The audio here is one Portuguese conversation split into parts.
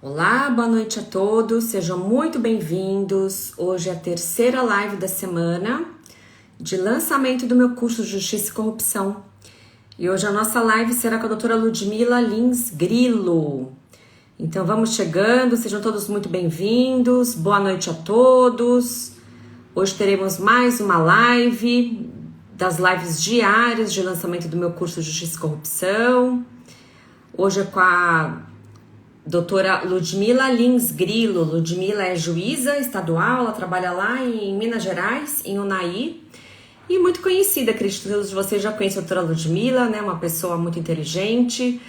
Olá, boa noite a todos, sejam muito bem-vindos. Hoje é a terceira live da semana de lançamento do meu curso Justiça e Corrupção. E hoje a nossa live será com a doutora Ludmila Lins Grillo. Então vamos chegando, sejam todos muito bem-vindos, boa noite a todos. Hoje teremos mais uma live das lives diárias de lançamento do meu curso Justiça e Corrupção. Hoje é com a doutora Ludmila Lins Grillo. Ludmila é juíza estadual, ela trabalha lá em Minas Gerais, em Unai, e muito conhecida, acredito que todos vocês já conhecem a doutora Ludmila, né? Uma pessoa muito inteligente,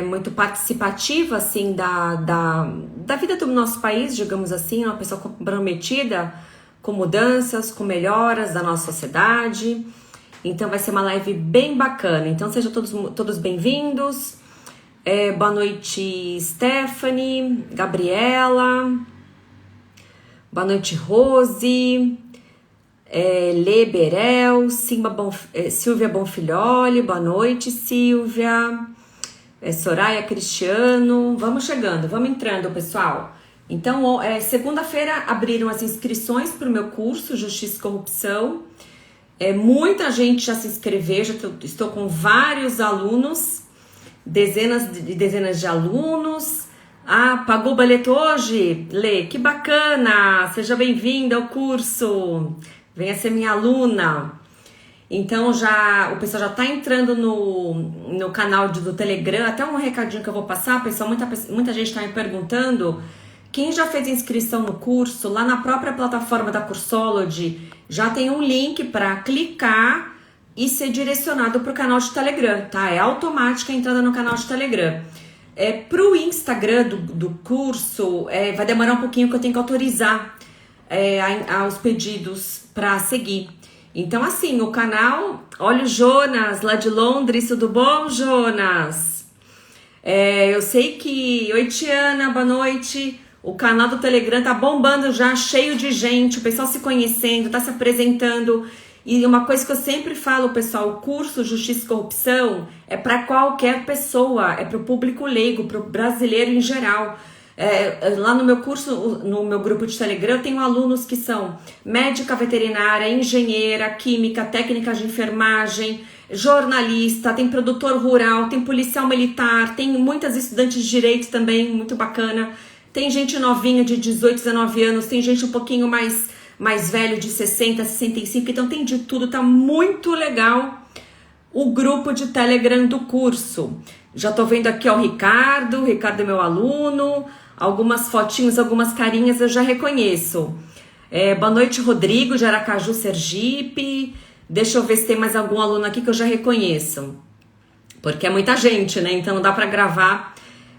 muito participativa, assim, da vida do nosso país, digamos assim, uma pessoa comprometida com mudanças, com melhoras da nossa sociedade. Então vai ser uma live bem bacana, então sejam todos bem-vindos. Boa noite, Stephanie, Gabriela, boa noite, Rose, Lê Berel, Silvia Bonfilholi, boa noite, Silvia, Soraya Cristiano. Vamos chegando, vamos entrando, pessoal. Então, segunda-feira abriram as inscrições para o meu curso Justiça e Corrupção. Muita gente já se inscreveu, estou com vários alunos. Dezenas de alunos. Pagou o boleto hoje? Lê, que bacana! Seja bem-vinda ao curso. Venha ser minha aluna. Então o pessoal já está entrando no canal do Telegram. Até um recadinho que eu vou passar, pessoal. Muita gente está me perguntando. Quem já fez inscrição no curso, lá na própria plataforma da Cursology, já tem um link para clicar e ser direcionado para o canal de Telegram, tá? É automática a entrada no canal de Telegram. Para o Instagram do curso, vai demorar um pouquinho que eu tenho que autorizar os pedidos para seguir. Então, assim, o canal... Olha o Jonas, lá de Londres, tudo bom, Jonas? Eu sei que... Oi, Tiana, boa noite. O canal do Telegram tá bombando já, cheio de gente, o pessoal se conhecendo, tá se apresentando... E uma coisa que eu sempre falo, pessoal, o curso Justiça e Corrupção é para qualquer pessoa, é para o público leigo, para o brasileiro em geral. Lá no meu curso, no meu grupo de Telegram, eu tenho alunos que são médica veterinária, engenheira, química, técnica de enfermagem, jornalista, tem produtor rural, tem policial militar, tem muitas estudantes de direito também, muito bacana. Tem gente novinha de 18, 19 anos, tem gente um pouquinho mais velho de 60, 65, então tem de tudo, tá muito legal o grupo de Telegram do curso. Já tô vendo aqui, ó, o Ricardo é meu aluno, algumas fotinhos, algumas carinhas eu já reconheço. Boa noite, Rodrigo, de Aracaju, Sergipe. Deixa eu ver se tem mais algum aluno aqui que eu já reconheço, porque é muita gente, né, então não dá pra gravar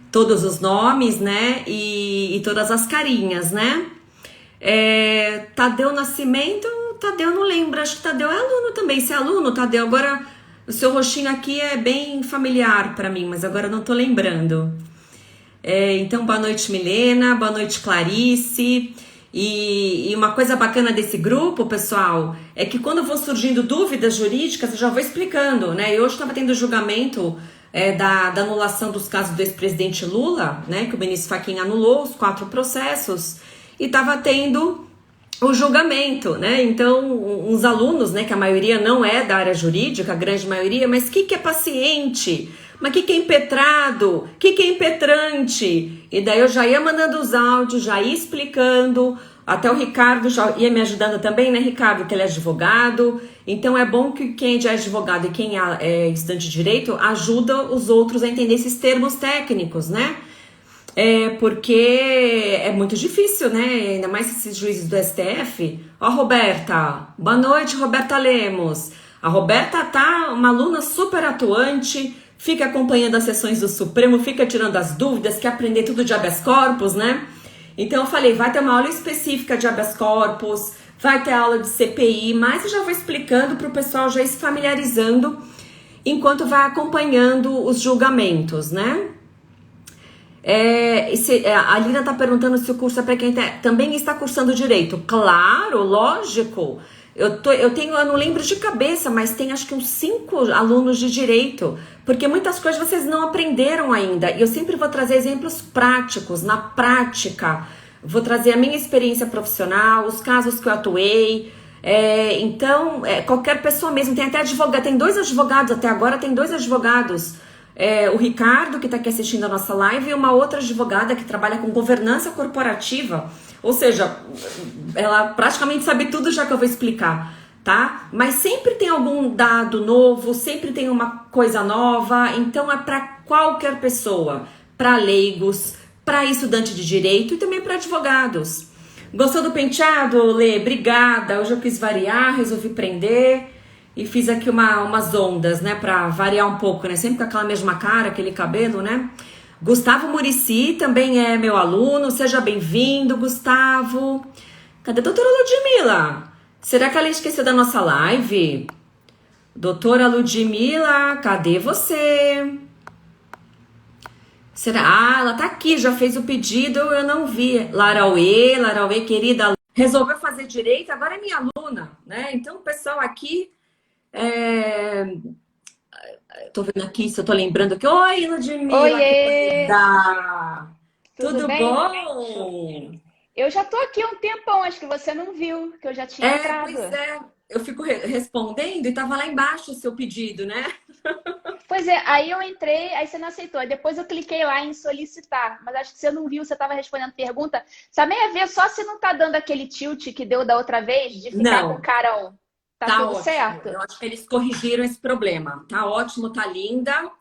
todos os nomes, né, e todas as carinhas, né. Tadeu Nascimento, Tadeu não lembro, acho que Tadeu é aluno também. Se é aluno, Tadeu, agora o seu rostinho aqui é bem familiar para mim, mas agora eu não tô lembrando. Então, boa noite, Milena, boa noite, Clarice. E uma coisa bacana desse grupo, pessoal, é que quando vão surgindo dúvidas jurídicas, eu já vou explicando, né? E hoje estava tendo julgamento da anulação dos casos do ex-presidente Lula, né? Que o ministro Fachin anulou os 4 processos. E estava tendo o julgamento, né? Então, uns alunos, né, que a maioria não é da área jurídica, a grande maioria, mas o que é paciente? Mas o que é impetrado? O que é impetrante? E daí eu já ia mandando os áudios, já ia explicando, até o Ricardo já ia me ajudando também, né, Ricardo, que ele é advogado. Então é bom que quem é advogado e quem é estudante de direito ajuda os outros a entender esses termos técnicos, né? Porque é muito difícil, né? Ainda mais esses juízes do STF. Ó, Roberta. Boa noite, Roberta Lemos. A Roberta tá uma aluna super atuante, fica acompanhando as sessões do Supremo, fica tirando as dúvidas, quer aprender tudo de habeas corpus, né? Então eu falei, vai ter uma aula específica de habeas corpus, vai ter aula de CPI, mas eu já vou explicando para o pessoal já ir se familiarizando enquanto vai acompanhando os julgamentos, né? A Lina tá perguntando se o curso é para quem também está cursando direito. Claro, lógico. Eu não lembro de cabeça, mas tem acho que uns 5 alunos de direito, porque muitas coisas vocês não aprenderam ainda. E eu sempre vou trazer exemplos práticos, na prática. Vou trazer a minha experiência profissional, os casos que eu atuei. Então, qualquer pessoa mesmo, tem até advogado, tem 2 advogados até agora, tem 2 advogados. O Ricardo, que está aqui assistindo a nossa live, e uma outra advogada que trabalha com governança corporativa. Ou seja, ela praticamente sabe tudo já que eu vou explicar, tá? Mas sempre tem algum dado novo, sempre tem uma coisa nova, então é para qualquer pessoa, para leigos, para estudante de direito e também para advogados. Gostou do penteado, Lê? Obrigada. Hoje eu quis variar, resolvi prender e fiz aqui umas ondas, né, para variar um pouco, né? Sempre com aquela mesma cara, aquele cabelo, né? Gustavo Murici também é meu aluno, seja bem-vindo, Gustavo. Cadê a doutora Ludmila? Será que ela esqueceu da nossa live? Doutora Ludmila, cadê você? Será? Ah, ela tá aqui, já fez o pedido, eu não vi. Larauê, querida, resolveu fazer direito, agora é minha aluna, né? Então, o pessoal aqui... Tô vendo aqui, se eu tô lembrando aqui. Oi, Ludmila, que Oiê! linda! Tudo Tudo bem? bom? Eu já tô aqui há um tempão, acho que você não viu, que eu já tinha entrado. Pois é. Eu fico respondendo e tava lá embaixo o seu pedido, né? Pois é, aí eu entrei, aí você não aceitou. Aí depois eu cliquei lá em solicitar, mas acho que você não viu, você estava respondendo pergunta. Também a ver só se não tá dando aquele tilt que deu da outra vez, de ficar com o Não, carão. Tá tá tudo ótimo. certo? Eu acho que eles corrigiram esse problema. Tá ótimo, tá linda.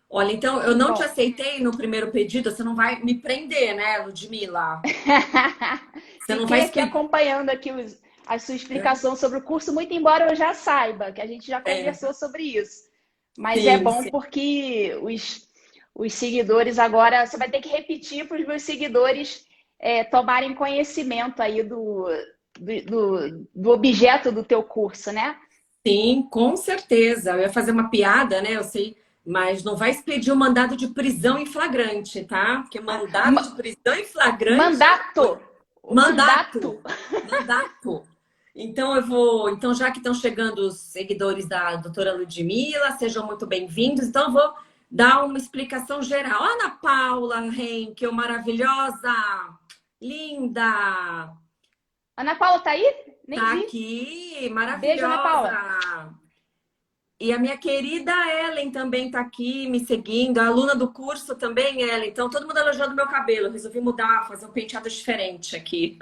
Olha, então eu Que não te bom. aceitei no primeiro pedido, você não vai me prender, né, Ludmila? Você não vai Fiquei aqui explicar. acompanhando aqui a sua explicação sobre o curso, muito embora eu já saiba, que a gente já É, conversou sobre isso. Mas é sim, bom sim. porque os seguidores agora, você vai ter que repetir para os meus seguidores tomarem conhecimento aí do objeto do teu curso, né? Sim, com certeza. Eu ia fazer uma piada, né? Eu sei, mas não vai expedir o mandado de prisão em flagrante, tá? Porque Ah, mandado de prisão em flagrante, mandato! O mandato, mandato! mandato. Então eu vou, então já que estão chegando os seguidores da doutora Ludmila, sejam muito bem-vindos. Então eu vou dar uma explicação geral. Ana Paula Henkel, maravilhosa, linda, Ana Paula tá aí? Nem tá vi. aqui, Beijo, Ana Paula. maravilhosa. E a minha querida Ellen também está aqui me seguindo, a aluna do curso também, Ellen. Então, todo mundo elogiando meu cabelo. Eu resolvi mudar, fazer um penteado diferente aqui.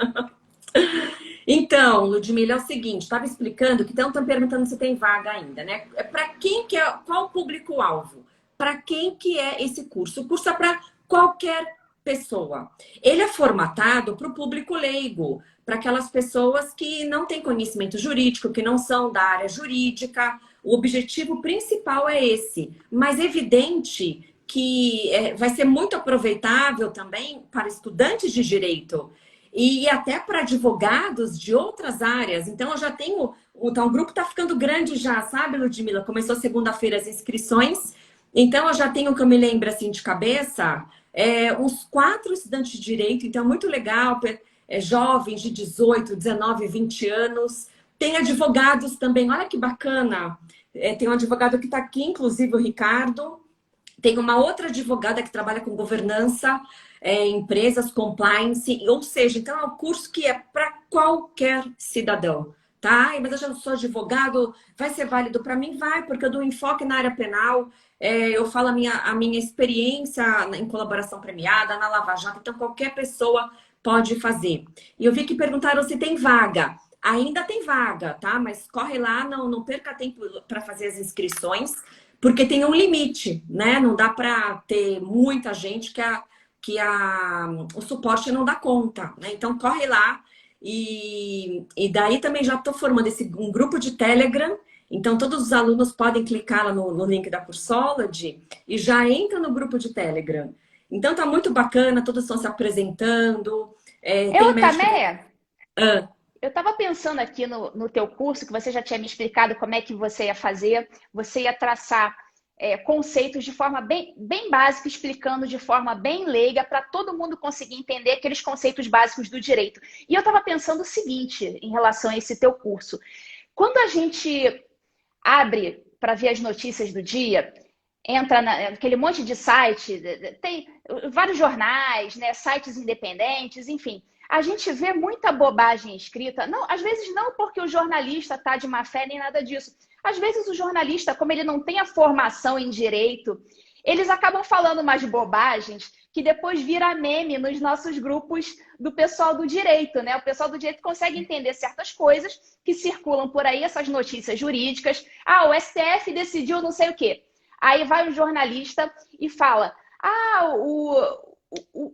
Então, Ludmila, é o seguinte, estava explicando que estão perguntando se tem vaga ainda, né? É para quem que é, qual o público-alvo? Para quem que é esse curso? O curso é para qualquer pessoa. Ele é formatado para o público leigo, para aquelas pessoas que não têm conhecimento jurídico, que não são da área jurídica. O objetivo principal é esse, mas é evidente que vai ser muito aproveitável também para estudantes de direito e até para advogados de outras áreas. Então, eu já tenho. Então, o grupo está ficando grande já, sabe, Ludmila? Começou segunda-feira as inscrições. Então, eu já tenho, que eu me lembro assim de cabeça, uns 4 estudantes de direito. Então, é muito legal. Jovens de 18, 19, 20 anos. Tem advogados também. Olha que bacana. Tem um advogado que está aqui, inclusive o Ricardo. Tem uma outra advogada que trabalha com governança, empresas, compliance, ou seja, então é um curso que é para qualquer cidadão, tá? Mas eu já sou advogado, vai ser válido para mim? Vai, porque eu dou enfoque na área penal, eu falo a minha experiência em colaboração premiada, na Lava Jato, então qualquer pessoa pode fazer. E eu vi que perguntaram se tem vaga. Ainda tem vaga, tá? Mas corre lá, não perca tempo para fazer as inscrições, porque tem um limite, né? Não dá para ter muita gente o suporte não dá conta, né? Então corre lá e daí também já estou formando um grupo de Telegram. Então todos os alunos podem clicar lá no link da Cursology e já entra no grupo de Telegram. Então tá muito bacana, todos estão se apresentando. Tem Eu, médico. Tamé, Ah, eu estava pensando aqui no teu curso, que você já tinha me explicado como é que você ia fazer, você ia traçar conceitos de forma bem básica, explicando de forma bem leiga, para todo mundo conseguir entender aqueles conceitos básicos do direito. E eu estava pensando o seguinte em relação a esse teu curso. Quando a gente abre para ver as notícias do dia, entra naquele monte de site, tem vários jornais, né, sites independentes, enfim. A gente vê muita bobagem escrita. Não, às vezes não porque o jornalista está de má fé nem nada disso. Às vezes o jornalista, como ele não tem a formação em direito, eles acabam falando umas bobagens que depois vira meme nos nossos grupos do pessoal do direito, né? O pessoal do direito consegue entender certas coisas que circulam por aí, essas notícias jurídicas. Ah, o STF decidiu não sei o quê. Aí vai o jornalista e fala: ah,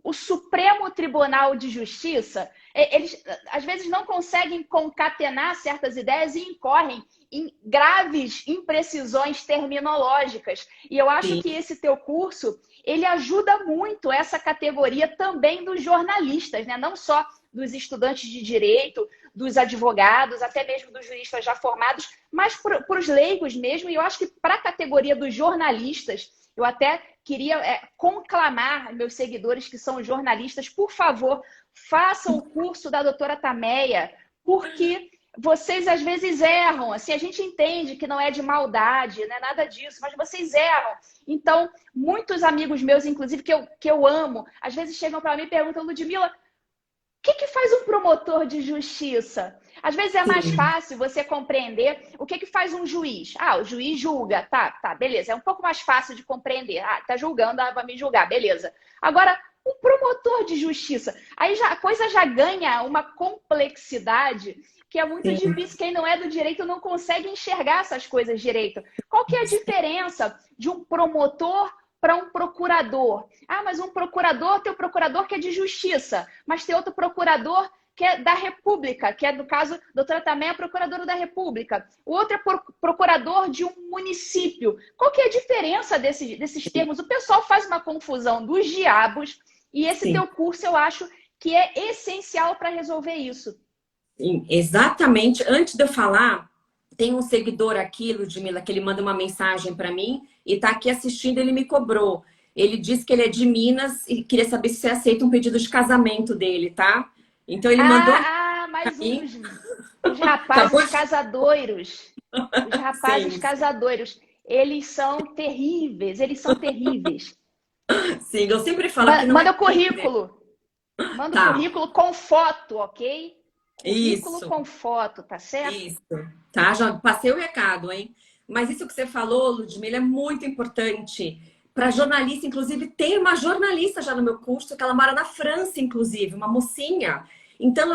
o Supremo Tribunal de Justiça, eles às vezes não conseguem concatenar certas ideias e incorrem em graves imprecisões terminológicas. E eu acho Sim. que esse teu curso, ele ajuda muito essa categoria também dos jornalistas, né? Não só dos estudantes de direito, dos advogados, até mesmo dos juristas já formados, mas para os leigos mesmo. E eu acho que para a categoria dos jornalistas, eu até queria conclamar meus seguidores que são jornalistas, por favor, façam o curso da doutora Tameia, porque vocês às vezes erram. Assim, a gente entende que não é de maldade, não é nada disso, mas vocês erram. Então, muitos amigos meus, inclusive, que eu amo, às vezes chegam para mim e perguntam: Ludmila, o que faz um promotor de justiça? Às vezes é mais Sim. fácil você compreender o que faz um juiz. Ah, o juiz julga, tá, beleza. É um pouco mais fácil de compreender. Ah, tá julgando, vai me julgar, beleza. Agora, um promotor de justiça, aí a coisa já ganha uma complexidade que é muito Sim. difícil. Quem não é do direito não consegue enxergar essas coisas direito. Qual que é a diferença de um promotor para um procurador? Ah, mas um procurador, tem o procurador que é de justiça, mas tem outro procurador que é da República, que é, no caso, a doutora Tameia é procuradora da República. O outro é procurador de um município. Qual que é a diferença desses termos? O pessoal faz uma confusão dos diabos e esse Sim. teu curso eu acho que é essencial para resolver isso. Sim, exatamente. Antes de eu falar, tem um seguidor aqui, Ludmila, que ele manda uma mensagem para mim e tá aqui assistindo, ele me cobrou. Ele disse que ele é de Minas e queria saber se você aceita um pedido de casamento dele, tá? Então ele mandou aqui pra Mais mim. os Acabou rapazes de... casadoiros. Os rapazes Sim, casadoiros. Eles são terríveis, eles são terríveis. sim, eu sempre falo que não é Manda o sempre. currículo. Manda o Tá, currículo com foto, ok? Currículo isso. com foto, tá certo? Isso, tá? Já passei o recado, hein? Mas isso que você falou, Ludmila, é muito importante. Para jornalista, inclusive, tem uma jornalista já no meu curso, que ela mora na França, inclusive, uma mocinha. Então,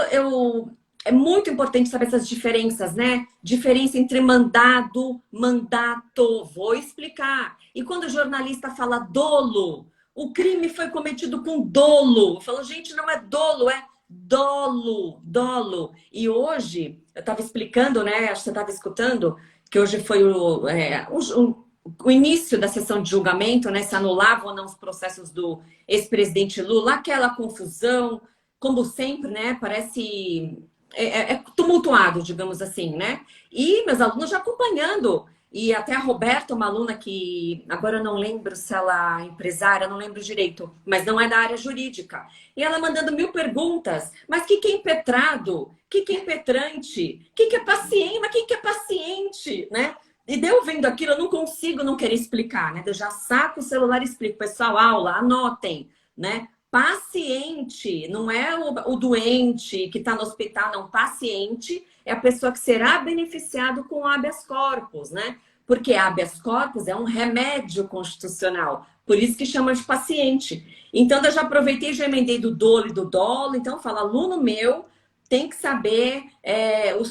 é muito importante saber essas diferenças, né? Diferença entre mandado, mandato. Vou explicar. E quando o jornalista fala dolo, o crime foi cometido com dolo. Eu falo, gente, não é dolo, é dolo, dolo. E hoje, eu estava explicando, né? Acho que você estava escutando, que hoje foi o início da sessão de julgamento, né? Se anulavam ou não os processos do ex-presidente Lula, aquela confusão, como sempre, né? Parece é tumultuado, digamos assim, né? E meus alunos já acompanhando. E até a Roberta, uma aluna que agora eu não lembro se ela é empresária, não lembro direito, mas não é da área jurídica. E ela mandando 1000 perguntas. Mas o que é impetrado? O que é impetrante? O que é paciente? Mas o que é paciente? Né? E deu vendo aquilo, eu não consigo não querer explicar, né? Eu já saco o celular e explico. Pessoal, aula, anotem, né? Paciente, não é o doente que está no hospital, não. Paciente é a pessoa que será beneficiado com habeas corpus, né? Porque habeas corpus é um remédio constitucional, por isso que chama de paciente. Então, eu já aproveitei e já emendei do dolo e do dolo. Então, fala, aluno meu tem que saber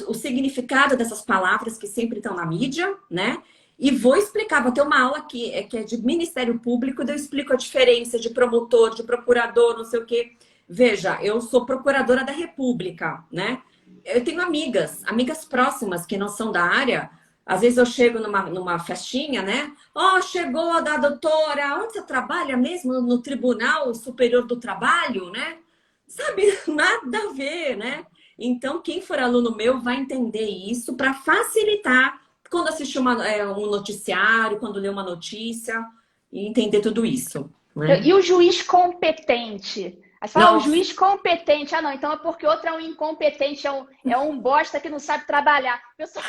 o significado dessas palavras que sempre estão na mídia, né? E vou explicar, vou ter uma aula aqui que é de Ministério Público, daí eu explico a diferença de promotor, de procurador, não sei o quê. Veja, eu sou procuradora da República, né? Eu tenho amigas próximas que não são da área. Às vezes eu chego numa festinha, né? Ó, chegou a da doutora, onde você trabalha mesmo? No Tribunal Superior do Trabalho, né? Sabe, nada a ver, né? Então, quem for aluno meu vai entender isso para facilitar quando assistir um noticiário, quando ler uma notícia e entender tudo isso, né? E o juiz competente? Aí você fala, o Nossa, juiz competente. Ah, não, então é porque outro é um incompetente, é um bosta que não sabe trabalhar. Eu só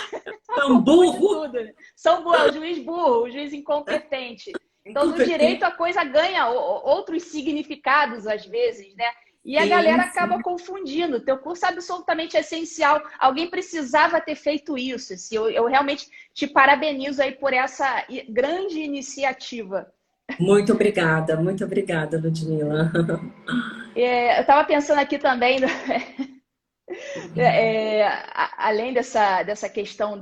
tão confunde burro. tudo. São burro, é o juiz burro, o juiz incompetente. Então, no direito, Incompetente. a coisa ganha outros significados, às vezes, né? E a galera Sim, acaba sim. confundindo. O teu curso é absolutamente essencial. Alguém precisava ter feito isso. Assim, eu realmente te parabenizo aí por essa grande iniciativa. Muito obrigada, Ludmila. Eu estava pensando aqui também, além dessa questão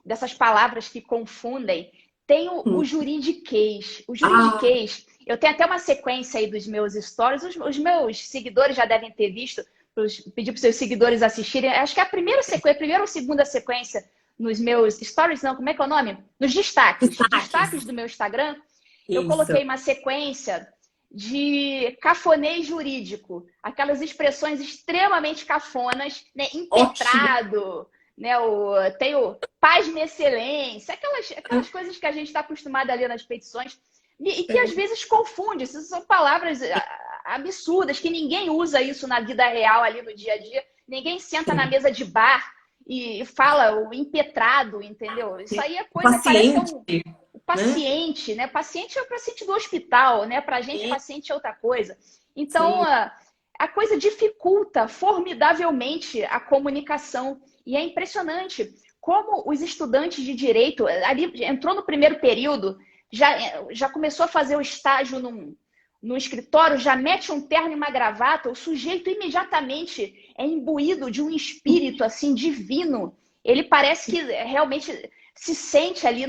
dessas palavras que confundem, tem o juridiquês. O Ah, juridiquês, eu tenho até uma sequência aí dos meus stories, os meus seguidores já devem ter visto, pedir para os seus seguidores assistirem. Acho que é a primeira sequência, a primeira ou segunda sequência nos meus stories, não, como é que é o nome? Nos destaques. destaques. Destaques do meu Instagram, eu Isso. coloquei uma sequência de cafonês jurídico, aquelas expressões extremamente cafonas, né? Ótimo. Impetrado, né? Tem o pasme excelência, aquelas coisas que a gente está acostumado a ler nas petições e que às vezes confunde. Essas são palavras absurdas, que ninguém usa isso na vida real, ali no dia a dia. Ninguém senta na Sim, mesa de bar e fala o impetrado, entendeu? Isso sim. aí é O coisa, parece que é paciente, o né? paciente, né? Paciente é o paciente do hospital, né? Para a gente, Sim, paciente é outra coisa. Então, sim. a coisa dificulta formidavelmente a comunicação. E é impressionante como os estudantes de direito, ali entrou no primeiro período, já começou a fazer o estágio no escritório, já mete um terno e uma gravata, o sujeito imediatamente é imbuído de um espírito assim divino. Ele parece que realmente se sente ali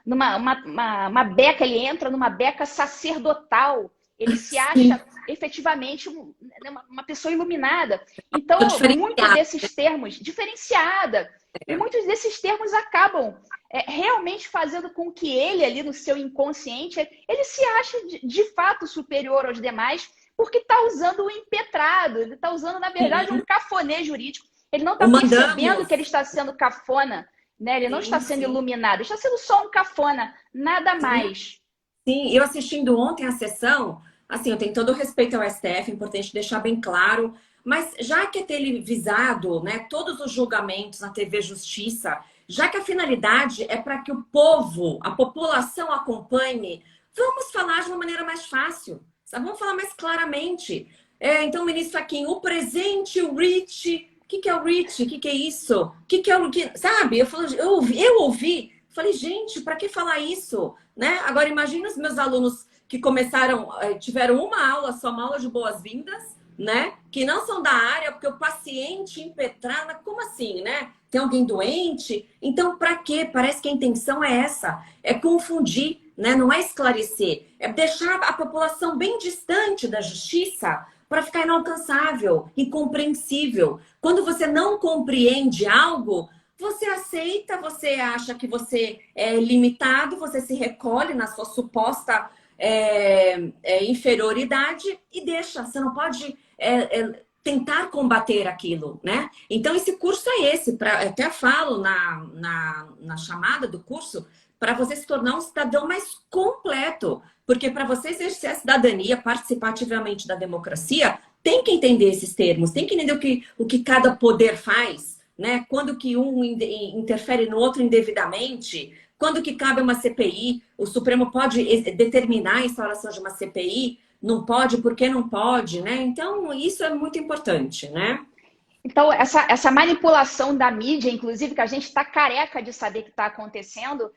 numa beca, ele entra numa beca sacerdotal, ele se Sim. acha efetivamente uma pessoa iluminada. Tô Então, muitos diferenciada. desses termos, diferenciada, e muitos desses termos acabam realmente fazendo com que ele, ali no seu inconsciente, ele se ache de fato superior aos demais, porque está usando o impetrado, ele está usando, na verdade, um Sim. cafonê jurídico. Ele não está O percebendo mandamos. que ele está sendo cafona, né? Ele não está Sim, sendo sim. iluminado, ele está sendo só um cafona, nada Sim, mais. sim. Eu assistindo ontem a sessão, assim, eu tenho todo o respeito ao STF, é importante deixar bem claro, mas já que é televisado, né, todos os julgamentos na TV Justiça, já que a finalidade é para que o povo, a população acompanhe, vamos falar de uma maneira mais fácil, sabe? Vamos falar mais claramente. Então, ministro Fachin, o presente, o REACH, o que é o REACH? O que é isso? O que é o que, sabe? Eu ouvi, falei, gente, para que falar isso? Né? Agora imagina os meus alunos que começaram, tiveram uma aula só, uma aula de boas-vindas, né? Que não são da área, porque o paciente impetrado, como assim, né? Tem alguém doente? Então, para quê? Parece que a intenção é essa, é confundir, né? Não é esclarecer, é deixar a população bem distante da justiça para ficar inalcançável, incompreensível. Quando você não compreende algo, você aceita, você acha que você é limitado, você se recolhe na sua suposta inferioridade e deixa. Você não pode tentar combater aquilo, né? Então, esse curso é esse. Até falo na chamada do curso, para você se tornar um cidadão mais completo. Porque para você exercer a cidadania, participar ativamente da democracia, tem que entender esses termos, tem que entender o que cada poder faz, né? Quando que um interfere no outro indevidamente, quando que cabe uma CPI, o Supremo pode determinar a instauração de uma CPI, não pode, por que não pode, né? Então, isso é muito importante, né? Então, essa manipulação da mídia, inclusive, que a gente está careca de saber que está acontecendo,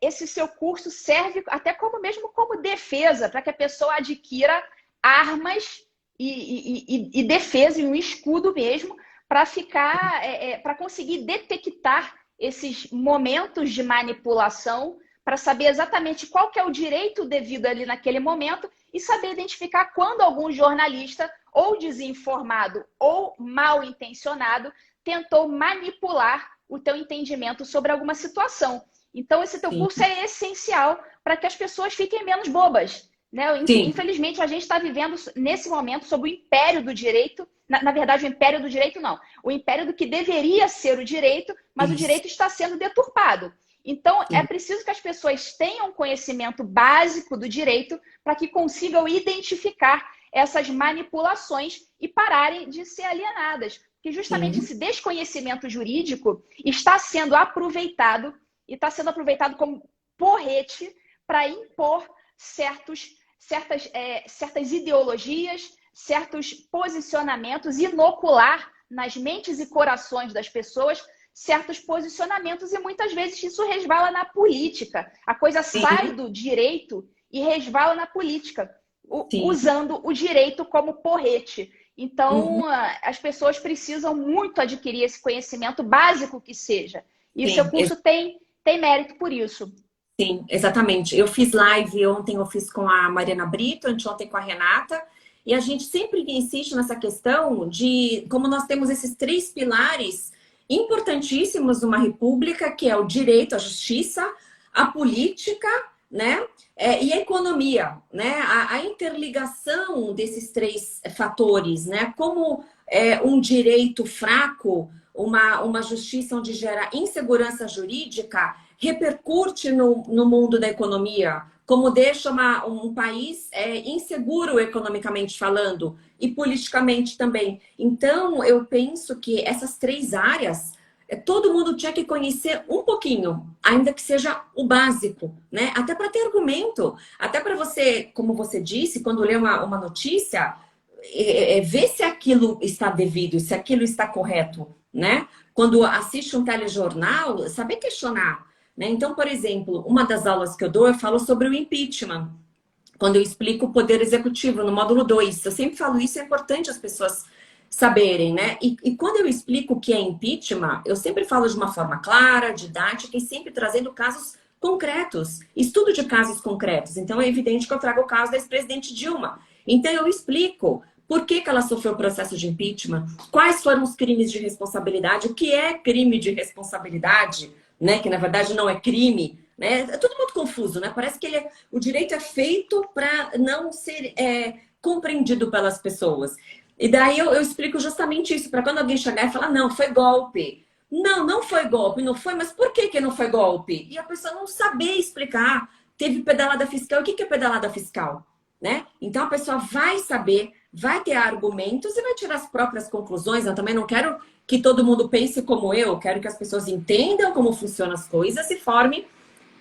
esse seu curso serve até mesmo como defesa, para que a pessoa adquira armas e defesa, e um escudo mesmo, para ficar, para conseguir detectar esses momentos de manipulação, para saber exatamente qual que é o direito devido ali naquele momento e saber identificar quando algum jornalista, ou desinformado ou mal intencionado, tentou manipular o teu entendimento sobre alguma situação. Então, esse teu Sim, curso é essencial para que as pessoas fiquem menos bobas. Né? sim, Infelizmente, a gente está vivendo nesse momento sob o império do direito. Na verdade, o império do direito não. O império do que deveria ser o direito, mas o isso, direito está sendo deturpado. Então, é sim, preciso que as pessoas tenham conhecimento básico do direito para que consigam identificar essas manipulações e pararem de ser alienadas. Porque justamente sim, esse desconhecimento jurídico está sendo aproveitado e está sendo aproveitado como porrete para impor certas ideologias, certos posicionamentos, inocular nas mentes e corações das pessoas certos posicionamentos e muitas vezes isso resvala na política. A coisa sai sim, do direito e resvala na política, sim. usando o direito como porrete. Uhum, Então, as pessoas precisam muito adquirir esse conhecimento básico que seja. E o seu sim, curso tem mérito por isso. sim, exatamente. Eu fiz live ontem, eu fiz com a Mariana Brito, anteontem com a Renata, e a gente sempre insiste nessa questão de como nós temos esses três pilares importantíssimos numa república, que é o direito, a justiça, a política, né? E a economia, né? A interligação desses três fatores, né? Como um direito fraco, uma justiça onde gera insegurança jurídica, repercute no mundo da economia, como deixa um país inseguro economicamente falando e politicamente também. Então, eu penso que essas três áreas, todo mundo tinha que conhecer um pouquinho, ainda que seja o básico, né? Até para ter argumento, até para você, como você disse, quando lê uma notícia, ver se aquilo está devido, se aquilo está correto, né? Quando assiste um telejornal, saber questionar, né? Então, por exemplo, uma das aulas que eu dou, eu falo sobre o impeachment. Quando eu explico o poder executivo no módulo 2, eu sempre falo isso, é importante as pessoas saberem, né? E quando eu explico o que é impeachment, eu sempre falo de uma forma clara, didática e sempre trazendo casos concretos, estudo de casos concretos. Então é evidente que eu trago o caso da ex-presidente Dilma. Então eu explico por que ela sofreu o processo de impeachment, quais foram os crimes de responsabilidade, o que é crime de responsabilidade, né? Que na verdade não é crime, né? É tudo muito confuso, né? Parece que o direito é feito para não ser compreendido pelas pessoas. E daí eu explico justamente isso, para quando alguém chegar e falar, não, foi golpe. Não, não foi golpe, não foi, mas por que não foi golpe? E a pessoa não saber explicar. Teve pedalada fiscal, o que é pedalada fiscal? Né? Então a pessoa vai saber, vai ter argumentos e vai tirar as próprias conclusões. Eu também não quero que todo mundo pense como eu, quero que as pessoas entendam como funcionam as coisas e formem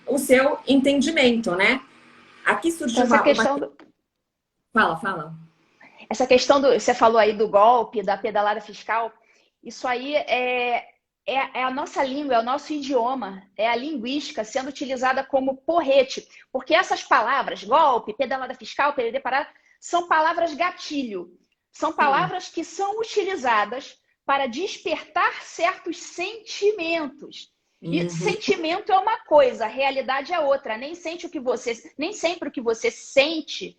o seu entendimento, né? Aqui Então, surgiu uma... Fala, fala. essa questão você falou aí do golpe, da pedalada fiscal, isso aí é a nossa língua, é o nosso idioma, é a linguística sendo utilizada como porrete. Porque essas palavras, golpe, pedalada fiscal, PDD parada, são palavras gatilho. São Sim. palavras que são utilizadas para despertar certos sentimentos. E Uhum. sentimento é uma coisa, a realidade é outra. Nem sempre o que você sente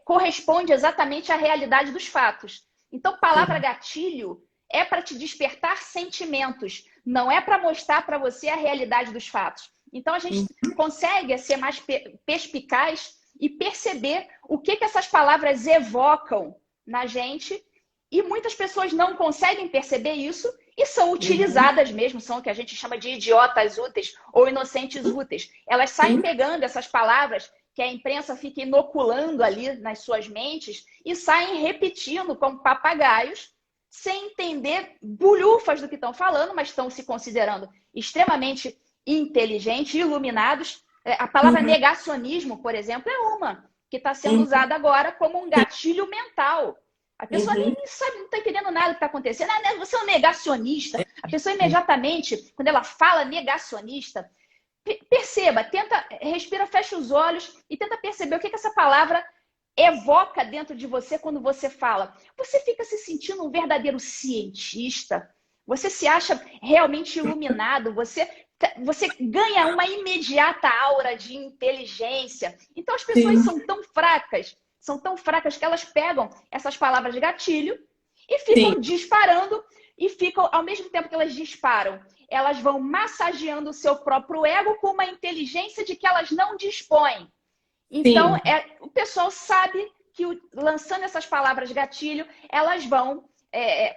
corresponde exatamente à realidade dos fatos. Então, palavra Sim. gatilho é para te despertar sentimentos, não é para mostrar para você a realidade dos fatos. Então, a gente consegue ser mais perspicaz e perceber o que essas palavras evocam na gente, e muitas pessoas não conseguem perceber isso e são Uhum. utilizadas mesmo, são o que a gente chama de idiotas úteis ou inocentes úteis. Elas saem Sim. pegando essas palavras que a imprensa fica inoculando ali nas suas mentes e saem repetindo como papagaios, sem entender bulhufas do que estão falando, mas estão se considerando extremamente inteligentes, iluminados. A palavra Uhum. negacionismo, por exemplo, é uma que está sendo Uhum. usada agora como um gatilho mental. A pessoa Uhum. nem sabe, não está entendendo nada do que está acontecendo. Ah, você é um negacionista. A pessoa imediatamente, quando ela fala negacionista, perceba, tenta, respira, fecha os olhos e tenta perceber o que essa palavra evoca dentro de você quando você fala. Você fica se sentindo um verdadeiro cientista? Você se acha realmente iluminado? Você ganha uma imediata aura de inteligência. Então as pessoas Sim. são tão fracas que elas pegam essas palavras de gatilho e ficam Sim. disparando e ficam, ao mesmo tempo que elas disparam, elas vão massageando o seu próprio ego com uma inteligência de que elas não dispõem. Então, Sim. o pessoal sabe que lançando essas palavras gatilho, elas vão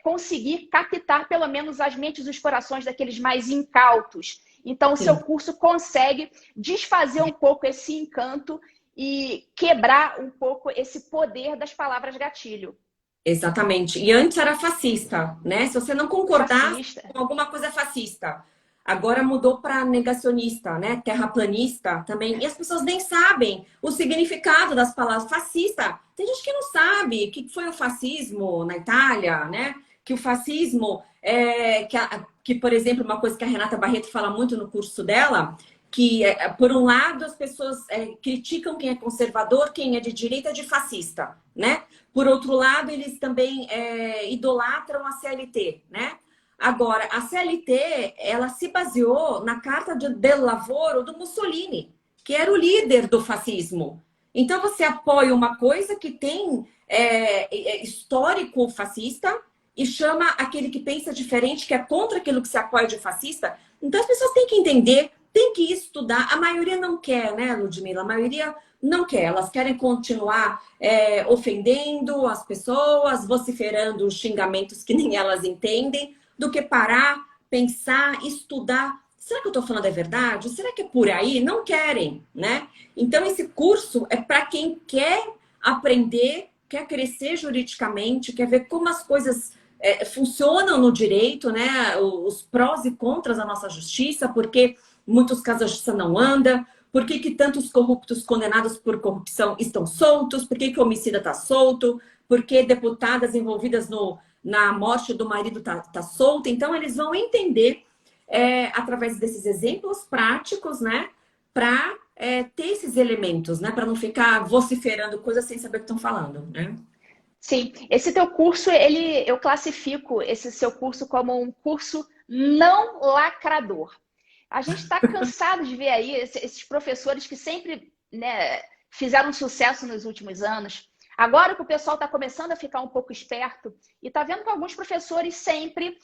conseguir captar pelo menos as mentes e os corações daqueles mais incautos. Então, o seu Sim. curso consegue desfazer um pouco esse encanto e quebrar um pouco esse poder das palavras gatilho. Exatamente. E antes era fascista, né? Se você não concordasse Fascista. com alguma coisa, é fascista. Agora mudou para negacionista, né? Terraplanista também. E as pessoas nem sabem o significado das palavras fascista. Tem gente que não sabe o que foi o fascismo na Itália, né? Que o fascismo que, por exemplo, uma coisa que a Renata Barreto fala muito no curso dela, que por um lado as pessoas criticam quem é conservador, quem é de direita de fascista, né? Por outro lado, eles também idolatram a CLT, né? Agora, a CLT, ela se baseou na Carta del Lavoro do Mussolini, que era o líder do fascismo. Então, você apoia uma coisa que tem histórico fascista e chama aquele que pensa diferente, que é contra aquilo que se apoia de fascista. Então, as pessoas têm que entender, têm que estudar. A maioria não quer, né, Ludmila? A maioria não quer. Elas querem continuar ofendendo as pessoas, vociferando xingamentos que nem elas entendem, do que parar, pensar, estudar. Será que eu estou falando a verdade? Será que é por aí? Não querem, né? Então, esse curso é para quem quer aprender, quer crescer juridicamente, quer ver como as coisas funcionam no direito, né? Os prós e contras da nossa justiça, porque em muitos casos a justiça não anda, por que tantos corruptos condenados por corrupção estão soltos, por que o homicida está solto, por que deputadas envolvidas na morte do marido tá solta. Então, eles vão entender, através desses exemplos práticos, né? Para ter esses elementos, né? Para não ficar vociferando coisas sem saber o que estão falando, né? Sim, esse teu curso, eu classifico esse seu curso como um curso não lacrador. A gente está cansado de ver aí esses professores que sempre, né, fizeram sucesso nos últimos anos. Agora que o pessoal está começando a ficar um pouco esperto e está vendo que alguns professores sempre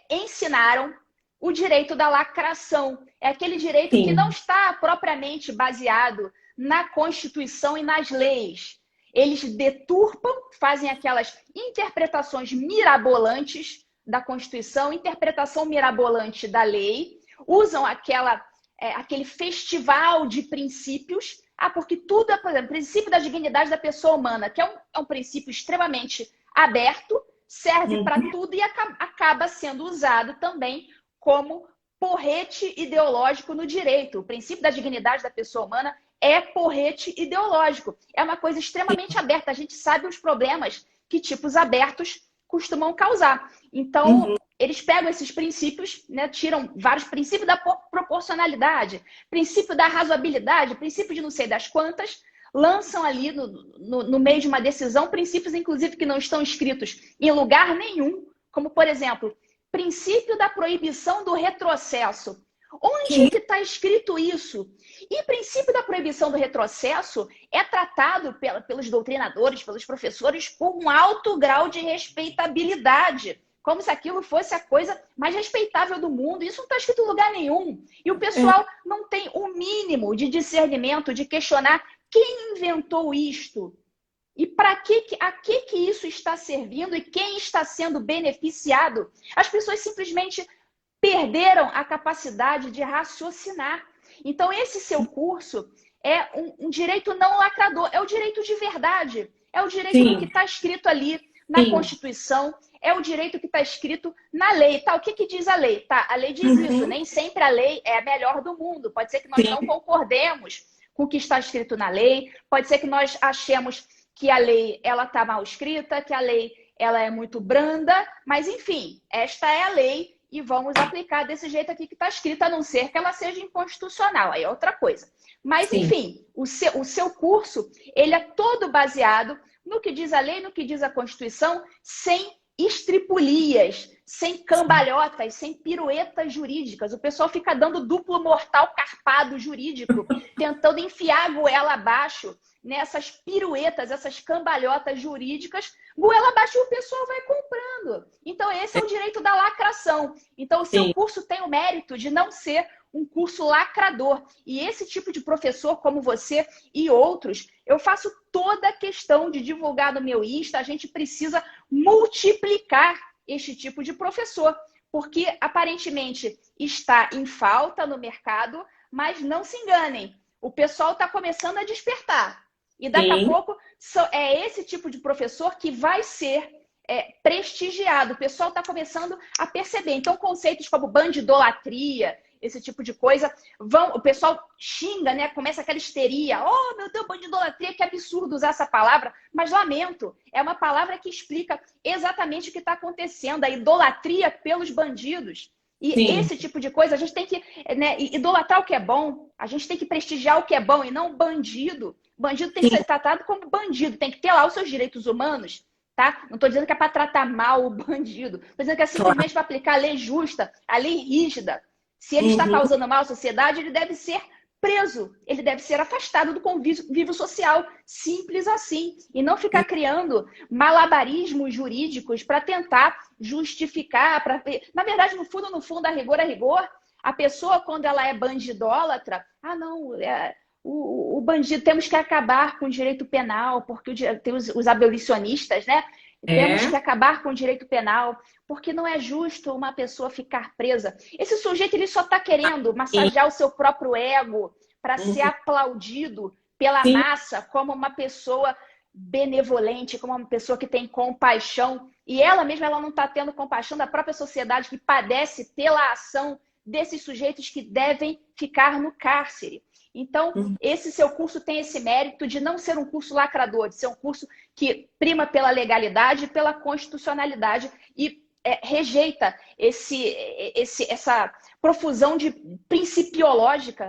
ensinaram o direito da lacração. É aquele direito que não está propriamente baseado na Constituição e nas leis. Eles deturpam, fazem aquelas interpretações mirabolantes da Constituição, interpretação mirabolante da lei, usam aquele festival de princípios. Porque tudo é, por exemplo, o princípio da dignidade da pessoa humana, que é um princípio extremamente aberto, serve para tudo e acaba sendo usado também como porrete ideológico no direito. O princípio da dignidade da pessoa humana é porrete ideológico. É uma coisa extremamente aberta. A gente sabe os problemas que tipos abertos costumam causar. Então, eles pegam esses princípios, né, tiram vários princípios da proporcionalidade, princípio da razoabilidade, princípio de não sei das quantas, lançam ali no meio de uma decisão princípios, inclusive, que não estão escritos em lugar nenhum, como, por exemplo, princípio da proibição do retrocesso. Onde que está escrito isso? E o princípio da proibição do retrocesso é tratado pelos doutrinadores, pelos professores, com um alto grau de respeitabilidade, como se aquilo fosse a coisa mais respeitável do mundo. Isso não está escrito em lugar nenhum. E o pessoal não tem o mínimo de discernimento, de questionar quem inventou isto. E a que isso está servindo e quem está sendo beneficiado? As pessoas simplesmente perderam a capacidade de raciocinar. Então, esse seu curso é um direito não lacrador, é o direito de verdade, é o direito do que está escrito ali na Constituição, é o direito que está escrito na lei. Tá, o que diz a lei? Tá, a lei diz isso, nem sempre a lei é a melhor do mundo, pode ser que nós não concordemos com o que está escrito na lei, pode ser que nós achemos que a lei está mal escrita, que a lei ela é muito branda, mas enfim, esta é a lei e vamos aplicar desse jeito aqui que está escrito, a não ser que ela seja inconstitucional, aí é outra coisa. Mas, enfim, o seu curso, ele é todo baseado no que diz a lei, no que diz a Constituição, sem estripulias, sem cambalhotas, sem piruetas jurídicas. O pessoal fica dando duplo mortal carpado jurídico, tentando enfiar a goela abaixo nessas piruetas, essas cambalhotas jurídicas, goela abaixo e o pessoal vai comprando. Então, esse é o direito da lacração. Então, o seu curso tem o mérito de não ser um curso lacrador. E esse tipo de professor, como você e outros, eu faço toda a questão de divulgar no meu Insta. A gente precisa multiplicar este tipo de professor, porque aparentemente está em falta no mercado, mas não se enganem. o pessoal está começando a despertar. E daqui a pouco é esse tipo de professor que vai ser prestigiado. O pessoal está começando a perceber. Então, conceitos como bandidolatria, esse tipo de coisa, o pessoal xinga, né? Começa aquela histeria. Oh, meu Deus, bandidolatria, que absurdo usar essa palavra. Mas lamento, é uma palavra que explica exatamente o que está acontecendo. A idolatria pelos bandidos. E Sim. esse tipo de coisa, a gente tem que, né, idolatrar o que é bom, a gente tem que prestigiar o que é bom e não bandido. Bandido tem que ser tratado como bandido, tem que ter lá os seus direitos humanos, tá? Não estou dizendo que é para tratar mal o bandido, estou dizendo que é simplesmente para aplicar a lei justa, a lei rígida. Se ele está causando mal à sociedade, ele deve ser preso, ele deve ser afastado do convívio social, simples assim. E não ficar criando malabarismos jurídicos para tentar justificar. Na verdade, no fundo, a rigor, a pessoa, quando ela é bandidólatra, não, o bandido, temos que acabar com o direito penal, porque tem os abolicionistas, né? Temos que acabar com o direito penal, porque não é justo uma pessoa ficar presa. Esse sujeito, ele só está querendo massagear o seu próprio ego para ser aplaudido pela massa como uma pessoa benevolente, como uma pessoa que tem compaixão. E ela mesma, ela não está tendo compaixão da própria sociedade que padece pela ação desses sujeitos que devem ficar no cárcere. Então, esse seu curso tem esse mérito de não ser um curso lacrador, de ser um curso que prima pela legalidade, pela constitucionalidade e rejeita essa profusão principiológica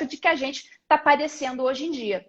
de que a gente está padecendo hoje em dia.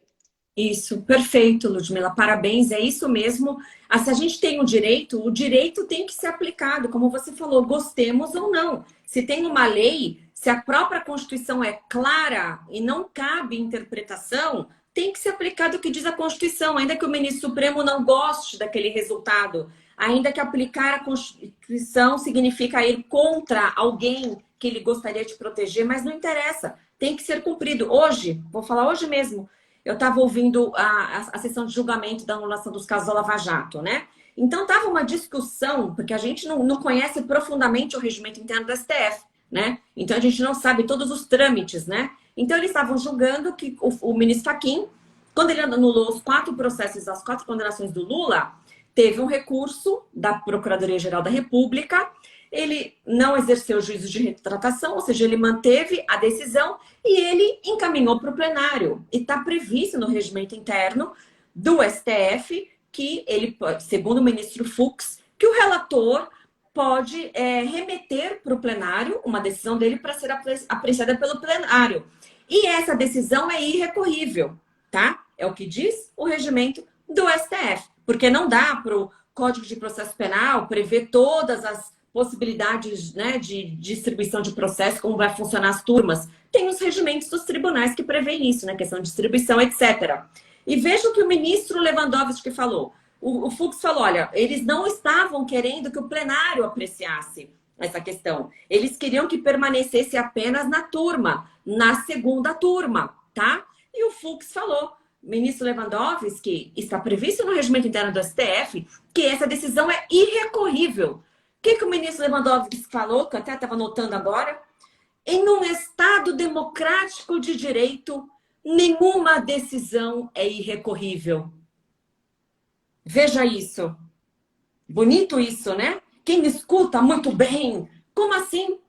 Isso, perfeito, Ludmila, parabéns, é isso mesmo. Se a gente tem o direito tem que ser aplicado, como você falou, gostemos ou não. Se tem uma lei, se a própria Constituição é clara e não cabe interpretação, tem que ser aplicado o que diz a Constituição, ainda que o ministro Supremo não goste daquele resultado, ainda que aplicar a Constituição significa ir contra alguém que ele gostaria de proteger, mas não interessa, tem que ser cumprido. Hoje, vou falar hoje mesmo, eu estava ouvindo a sessão de julgamento da anulação dos casos da Lava Jato, né? Então, estava uma discussão, porque a gente não conhece profundamente o regimento interno do STF, né? Então, a gente não sabe todos os trâmites, né? Então, eles estavam julgando que o ministro Fachin, quando ele anulou os 4 processos, as 4 condenações do Lula, teve um recurso da Procuradoria-Geral da República, ele não exerceu o juízo de retratação, ou seja, ele manteve a decisão e ele encaminhou para o plenário. E está previsto no regimento interno do STF que ele, segundo o ministro Fux, que o relator pode remeter para o plenário uma decisão dele para ser apreciada pelo plenário. E essa decisão é irrecorrível, tá? É o que diz o regimento do STF. Porque não dá para o Código de Processo Penal prever todas as possibilidades, né, de distribuição de processo, como vai funcionar as turmas. Tem os regimentos dos tribunais que prevêem isso, né, questão de distribuição, etc. E veja o que o ministro Lewandowski falou. O Fux falou, olha, eles não estavam querendo que o plenário apreciasse essa questão. Eles queriam que permanecesse apenas na turma, na segunda turma, tá? E o Fux falou, ministro Lewandowski, está previsto no regimento interno do STF que essa decisão é irrecorrível. O que o ministro Lewandowski falou, que eu até estava anotando agora? Em um Estado democrático de direito, nenhuma decisão é irrecorrível. Veja isso. Bonito isso, né? Quem escuta muito bem. Como assim?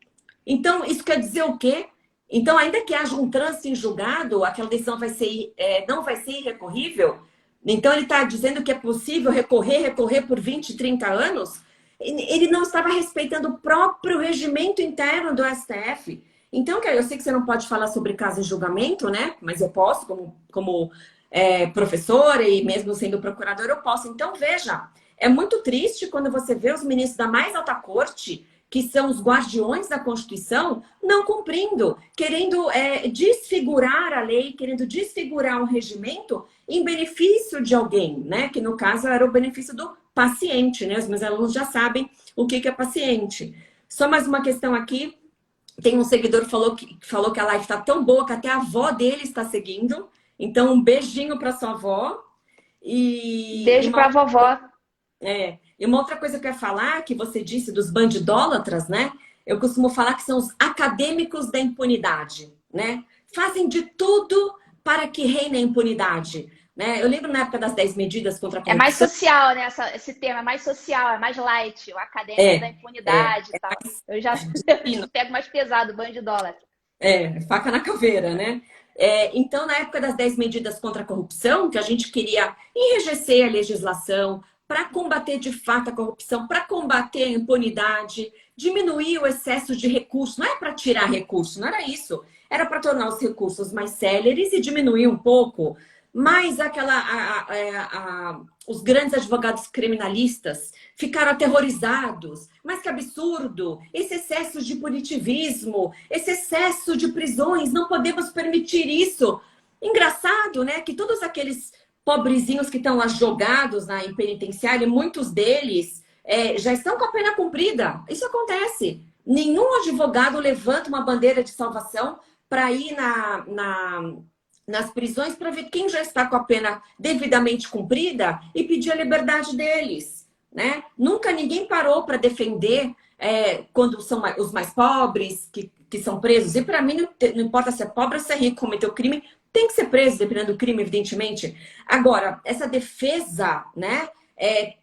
Então, isso quer dizer o quê? Então, ainda que haja um trânsito em julgado, aquela decisão não vai ser irrecorrível? Então, ele está dizendo que é possível recorrer por 20, 30 anos? Ele não estava respeitando o próprio regimento interno do STF. Então, eu sei que você não pode falar sobre caso em julgamento, né? Mas eu posso, como professora e mesmo sendo procuradora, eu posso. Então, veja, é muito triste quando você vê os ministros da mais alta corte, que são os guardiões da Constituição, não cumprindo, querendo desfigurar a lei, querendo desfigurar um regimento em benefício de alguém, né? Que no caso era o benefício do paciente, né? Os meus alunos já sabem o que é paciente. Só mais uma questão aqui. Tem um seguidor que falou que a live está tão boa que até a avó dele está seguindo. Então, um beijinho para sua avó. Beijo para a vovó. E uma outra coisa que eu ia falar, que você disse dos bandidólatras, né? Eu costumo falar que são os acadêmicos da impunidade, né? fazem de tudo para que reine a impunidade. Né? Eu lembro na época das 10 medidas contra a É mais corrupção. social, né? Esse tema é mais social, é mais light, o acadêmico da É, impunidade e é tal. mais Eu já fino. pego mais pesado, banho de dólar. Faca na caveira, né? Então, na época das 10 medidas contra a corrupção, que a gente queria enrijecer a legislação para combater de fato a corrupção, para combater a impunidade, diminuir o excesso de recursos, não é para tirar recursos, não era isso. Era para tornar os recursos mais céleres e diminuir um pouco mais os grandes advogados criminalistas ficaram aterrorizados. Mas que absurdo! Esse excesso de punitivismo, esse excesso de prisões, não podemos permitir isso. Engraçado, né? Que todos aqueles pobrezinhos que estão lá jogados em penitenciária, muitos deles já estão com a pena cumprida. Isso acontece. Nenhum advogado levanta uma bandeira de salvação para ir nas prisões para ver quem já está com a pena devidamente cumprida e pedir a liberdade deles. Né? Nunca ninguém parou para defender quando são os mais pobres que são presos. E para mim, não importa se é pobre ou se é rico, cometeu crime, tem que ser preso, dependendo do crime, evidentemente. Agora, essa defesa, né,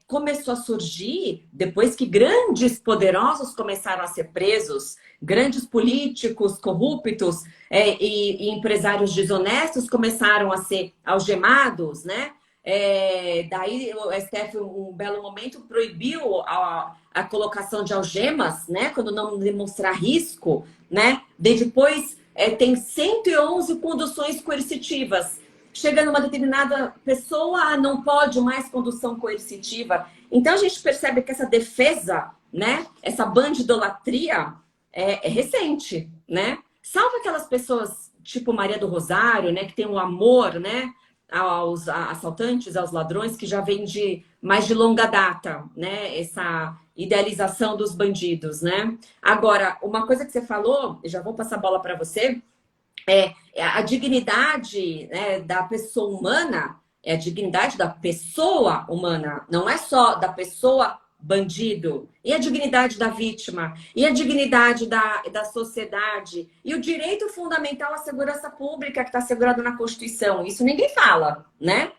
começou a surgir depois que grandes poderosos começaram a ser presos, grandes políticos corruptos e empresários desonestos começaram a ser algemados, né? Daí o STF, um belo momento, proibiu a colocação de algemas, né? Quando não demonstrar risco, né? Depois tem 111 conduções coercitivas. Chega numa determinada pessoa, não pode mais condução coercitiva. Então a gente percebe que essa defesa, né? Essa bandidolatria é recente, né? Salvo aquelas pessoas tipo Maria do Rosário, né? Que tem um amor, né? Aos assaltantes, aos ladrões, que já vem de mais de longa data, né? Essa idealização dos bandidos, né? Agora, uma coisa que você falou, já vou passar a bola para você, a dignidade, né, da pessoa humana, é a dignidade da pessoa humana, não é só da pessoa bandido, e a dignidade da vítima, e a dignidade da sociedade, e o direito fundamental à segurança pública que está assegurado na Constituição. Isso ninguém fala, né?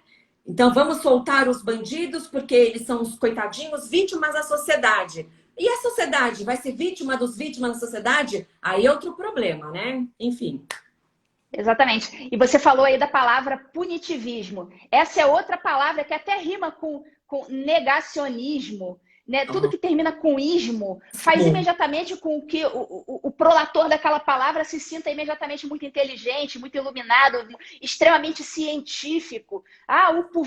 Então vamos soltar os bandidos porque eles são os coitadinhos, vítimas da sociedade. E a sociedade vai ser vítima dos vítimas da sociedade? Aí é outro problema, né? Enfim. Exatamente. E você falou aí da palavra punitivismo. Essa é outra palavra que até rima com negacionismo. Né? Tudo que termina com ismo faz imediatamente com que o prolator daquela palavra se sinta imediatamente muito inteligente, muito iluminado, extremamente científico.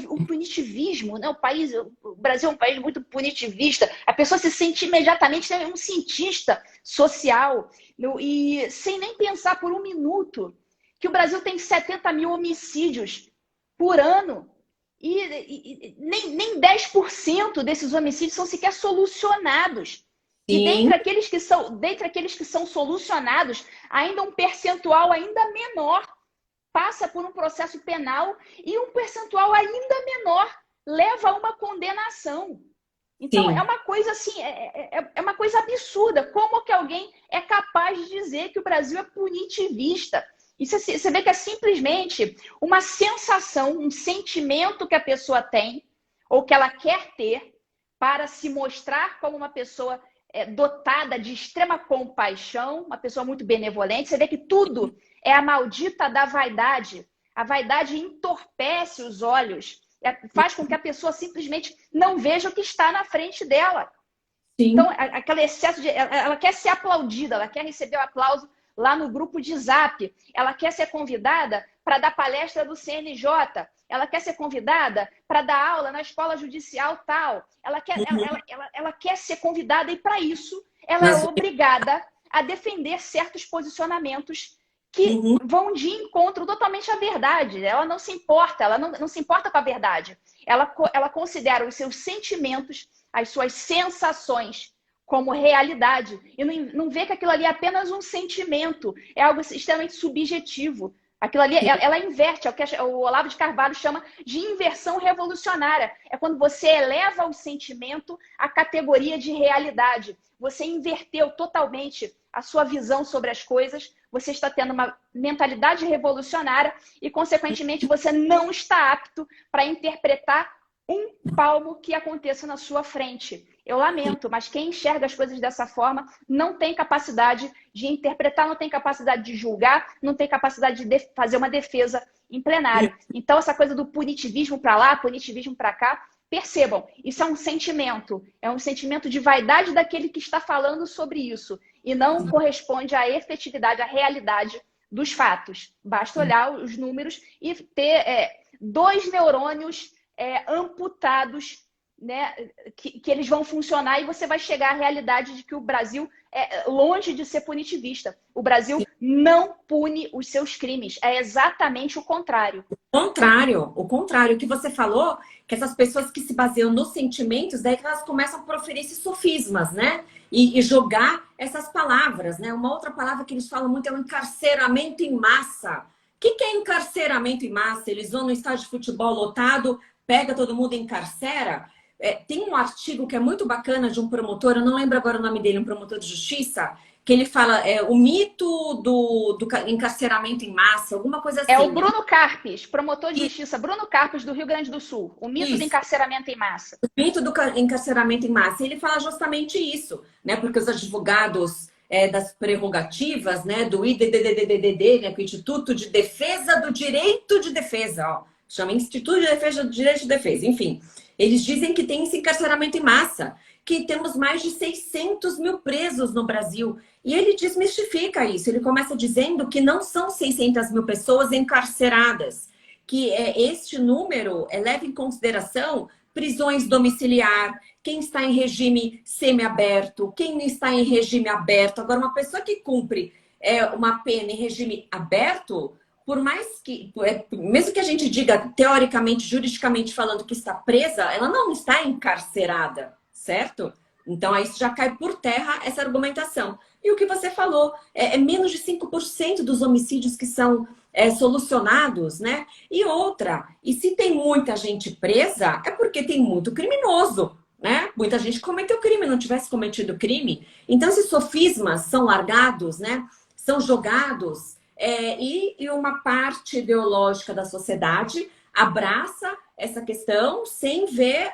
O punitivismo, né? O Brasil é um país muito punitivista. A pessoa se sente imediatamente um cientista social e sem nem pensar por um minuto que o Brasil tem 70 mil homicídios por ano. E nem 10% desses homicídios são sequer solucionados. E dentre aqueles que são solucionados, ainda um percentual ainda menor passa por um processo penal e um percentual ainda menor leva a uma condenação. Então, é uma coisa assim, é uma coisa absurda. Como que alguém é capaz de dizer que o Brasil é punitivista? E você vê que é simplesmente uma sensação, um sentimento que a pessoa tem ou que ela quer ter para se mostrar como uma pessoa dotada de extrema compaixão, uma pessoa muito benevolente. Você vê que tudo é a maldita da vaidade. A vaidade entorpece os olhos, faz com que a pessoa simplesmente não veja o que está na frente dela. Sim. Então, aquele excesso de... Ela quer ser aplaudida, ela quer receber o aplauso lá no grupo de Zap. Ela quer ser convidada para dar palestra do CNJ. Ela quer ser convidada para dar aula na escola judicial tal. Ela quer ser convidada e, para isso, ela é obrigada a defender certos posicionamentos que vão de encontro totalmente à verdade. Ela não se importa, ela não se importa com a verdade. Ela considera os seus sentimentos, as suas sensações como realidade. E não vê que aquilo ali é apenas um sentimento, é algo extremamente subjetivo. Aquilo ali, ela inverte, é o que o Olavo de Carvalho chama de inversão revolucionária. É quando você eleva o sentimento à categoria de realidade. Você inverteu totalmente a sua visão sobre as coisas, você está tendo uma mentalidade revolucionária e, consequentemente, você não está apto para interpretar um palmo que aconteça na sua frente. Eu lamento, mas quem enxerga as coisas dessa forma não tem capacidade de interpretar, não tem capacidade de julgar, não tem capacidade de fazer uma defesa em plenário. Então, essa coisa do punitivismo para lá, punitivismo para cá, percebam, isso é um sentimento de vaidade daquele que está falando sobre isso e não corresponde à efetividade, à realidade dos fatos. Basta olhar os números e ter 2 neurônios amputados, né, que eles vão funcionar e você vai chegar à realidade de que o Brasil é longe de ser punitivista. O Brasil não pune os seus crimes. É exatamente o contrário. O contrário. O que você falou, que essas pessoas que se baseiam nos sentimentos, daí que elas começam a proferir esses sofismas, né? E jogar essas palavras, né? Uma outra palavra que eles falam muito é o encarceramento em massa. O que é encarceramento em massa? Eles vão no estádio de futebol lotado, pega todo mundo e encarcera. Tem um artigo que é muito bacana de um promotor, eu não lembro agora o nome dele, um promotor de justiça, que ele fala o mito do encarceramento em massa, alguma coisa assim. É o Bruno Carpes, promotor de justiça, Bruno Carpes, do Rio Grande do Sul. O mito do encarceramento em massa. O mito do encarceramento em massa. Ele fala justamente isso, né? Porque os advogados das prerrogativas, né? Do IDDDDD, né? Que é o Instituto de Defesa do Direito de Defesa, ó. Chama Instituto de Defesa do Direito de Defesa, enfim. Eles dizem que tem esse encarceramento em massa, que temos mais de 600 mil presos no Brasil. E ele desmistifica isso. Ele começa dizendo que não são 600 mil pessoas encarceradas, que este número leva em consideração prisões domiciliar, quem está em regime semiaberto, quem está em regime aberto. Agora, uma pessoa que cumpre uma pena em regime aberto, por mais que, mesmo que a gente diga teoricamente, juridicamente falando que está presa, ela não está encarcerada, certo? Então, aí já cai por terra essa argumentação. E o que você falou, menos de 5% dos homicídios que são solucionados, né? E outra, e se tem muita gente presa, é porque tem muito criminoso, né? Muita gente cometeu crime, não tivesse cometido crime. Então, esses sofismas são largados, né? São jogados, e uma parte ideológica da sociedade abraça essa questão sem ver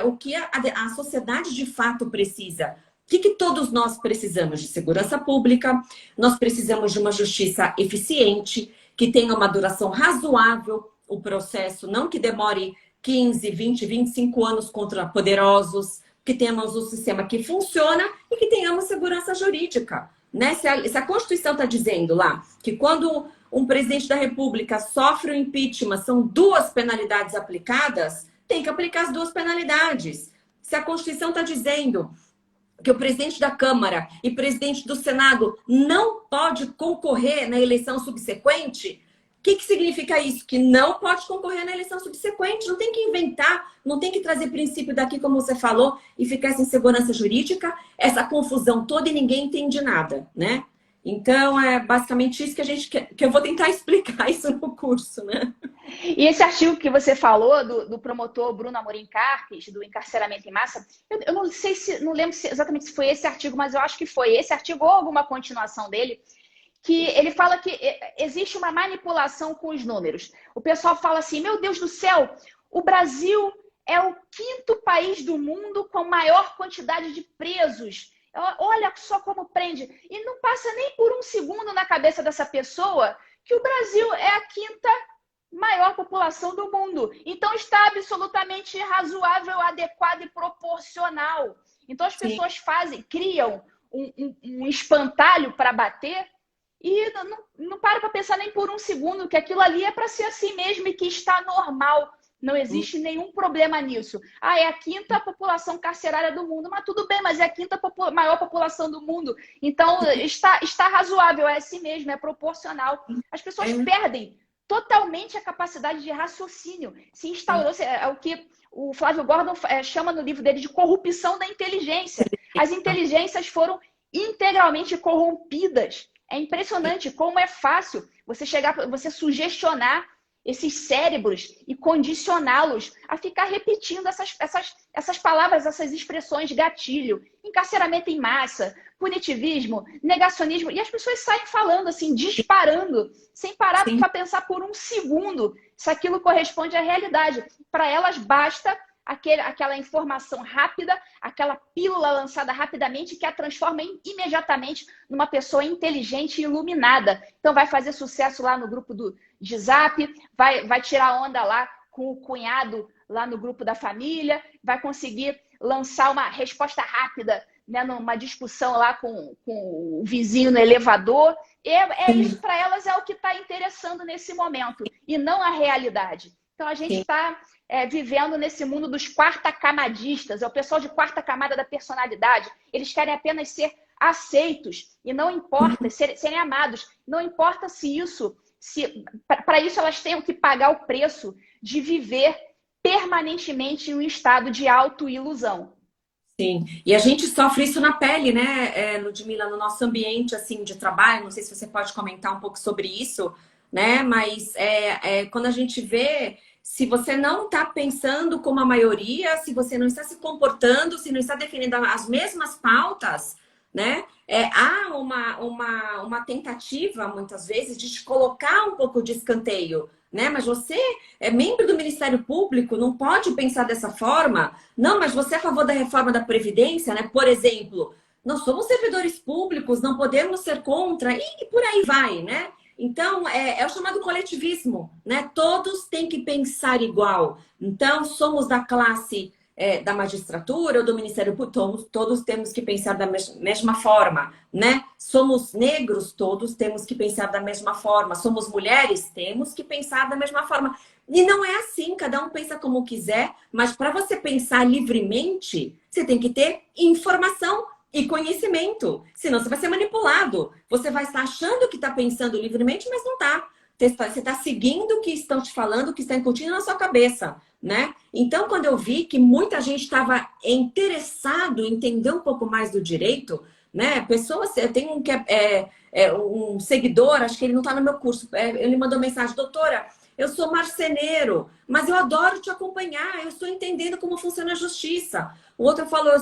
o que a sociedade de fato precisa. O que todos nós precisamos? De segurança pública, nós precisamos de uma justiça eficiente, que tenha uma duração razoável, o processo, não que demore 15, 20, 25 anos contra poderosos, que tenhamos um sistema que funciona e que tenhamos segurança jurídica. Né? Se a Constituição está dizendo lá que quando um presidente da República sofre o impeachment, são 2 penalidades aplicadas, tem que aplicar as 2 penalidades. Se a Constituição está dizendo que o presidente da Câmara e presidente do Senado não pode concorrer na eleição subsequente, o que significa isso? Que não pode concorrer na eleição subsequente. Não tem que inventar, não tem que trazer princípio daqui, como você falou, e ficar sem segurança jurídica, essa confusão toda e ninguém entende nada, né? Então, é basicamente isso que eu vou tentar explicar isso no curso, né? E esse artigo que você falou do promotor Bruno Amorim Carpes, do encarceramento em massa, eu não sei não lembro exatamente se foi esse artigo, mas eu acho que foi esse artigo ou alguma continuação dele, que ele fala que existe uma manipulação com os números. O pessoal fala assim, meu Deus do céu, o Brasil é o 5º país do mundo com maior quantidade de presos. Olha só como prende. E não passa nem por um segundo na cabeça dessa pessoa que o Brasil é a 5ª maior população do mundo. Então está absolutamente razoável, adequado e proporcional. Então as pessoas criam um espantalho para bater e não para pensar nem por um segundo que aquilo ali é para ser assim mesmo e que está normal. Não existe nenhum problema nisso. É a 5ª população carcerária do mundo. Mas tudo bem, mas é a 5ª maior população do mundo. Então, está razoável, é assim mesmo, é proporcional. As pessoas perdem totalmente a capacidade de raciocínio. Se instaurou, é o que o Flávio Gordon chama no livro dele de corrupção da inteligência. As inteligências foram integralmente corrompidas. É impressionante como é fácil você sugestionar esses cérebros e condicioná-los a ficar repetindo essas palavras, essas expressões gatilho, encarceramento em massa, punitivismo, negacionismo, e as pessoas saem falando assim, disparando, sem parar Sim, para pensar por um segundo se aquilo corresponde à realidade. Para elas basta aquela informação rápida, aquela pílula lançada rapidamente que a transforma imediatamente numa pessoa inteligente e iluminada. Então vai fazer sucesso lá no grupo de Zap, vai tirar onda lá com o cunhado lá no grupo da família, vai conseguir lançar uma resposta rápida, né, numa discussão lá com o vizinho no elevador. Isso para elas é o que está interessando nesse momento, e não a realidade. Então a gente sim. está vivendo nesse mundo dos quarta-camadistas, é o pessoal de quarta camada da personalidade. Eles querem apenas ser aceitos e não importa, serem amados. Não importa se isso, para isso elas tenham que pagar o preço de viver permanentemente em um estado de autoilusão. Sim, e a gente sofre isso na pele, né, Ludmila, no nosso ambiente assim de trabalho. Não sei se você pode comentar um pouco sobre isso, né? Mas quando a gente vê, se você não está pensando como a maioria, se você não está se comportando, se não está defendendo as mesmas pautas, né? Há uma tentativa, muitas vezes, de te colocar um pouco de escanteio, né? Mas você é membro do Ministério Público, não pode pensar dessa forma. Não, mas você é a favor da reforma da Previdência, né? Por exemplo, nós somos servidores públicos, não podemos ser contra, e por aí vai, né? Então, é o chamado coletivismo, né? Todos têm que pensar igual. Então, somos da classe da magistratura ou do Ministério Público, todos temos que pensar da mesma forma, né? Somos negros, todos temos que pensar da mesma forma. Somos mulheres, temos que pensar da mesma forma. E não é assim, cada um pensa como quiser, mas para você pensar livremente, você tem que ter informação e conhecimento. Senão você vai ser manipulado. Você vai estar achando que está pensando livremente, mas não está. Você está seguindo o que estão te falando, o que está incutindo na sua cabeça, né? Então, quando eu vi que muita gente estava interessado em entender um pouco mais do direito, né? Pessoas, eu tenho um que um seguidor, acho que ele não está no meu curso, ele mandou mensagem: doutora, eu sou marceneiro, mas eu adoro te acompanhar, eu estou entendendo como funciona a justiça. O outro falou: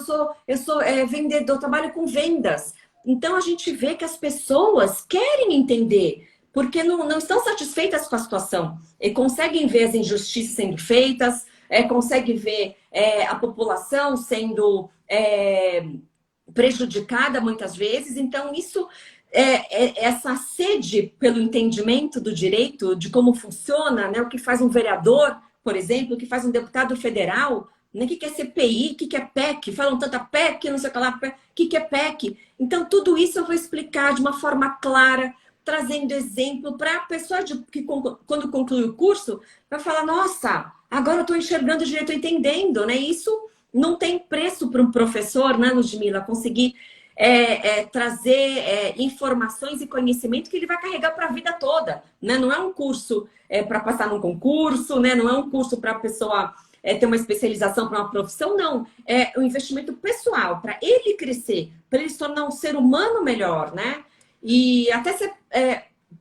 eu sou vendedor, trabalho com vendas. Então a gente vê que as pessoas querem entender, porque não estão satisfeitas com a situação. E conseguem ver as injustiças sendo feitas, conseguem ver a população sendo prejudicada muitas vezes. Então, isso essa sede pelo entendimento do direito, de como funciona, né? O que faz um vereador, por exemplo, o que faz um deputado federal, né? O que é CPI, o que é PEC, falam tanta PEC, não sei o que lá, o que é PEC. Então, tudo isso eu vou explicar de uma forma clara, trazendo exemplo para a pessoa que, quando conclui o curso, vai falar: nossa, agora eu estou enxergando o direito, entendendo, né? Isso não tem preço para um professor, né, Ludmila, conseguir trazer informações e conhecimento que ele vai carregar para a vida toda, né? Não é um curso para passar num concurso, né? Não é um curso para a pessoa ter uma especialização para uma profissão, não. É um investimento pessoal para ele crescer, para ele se tornar um ser humano melhor, né? E até você,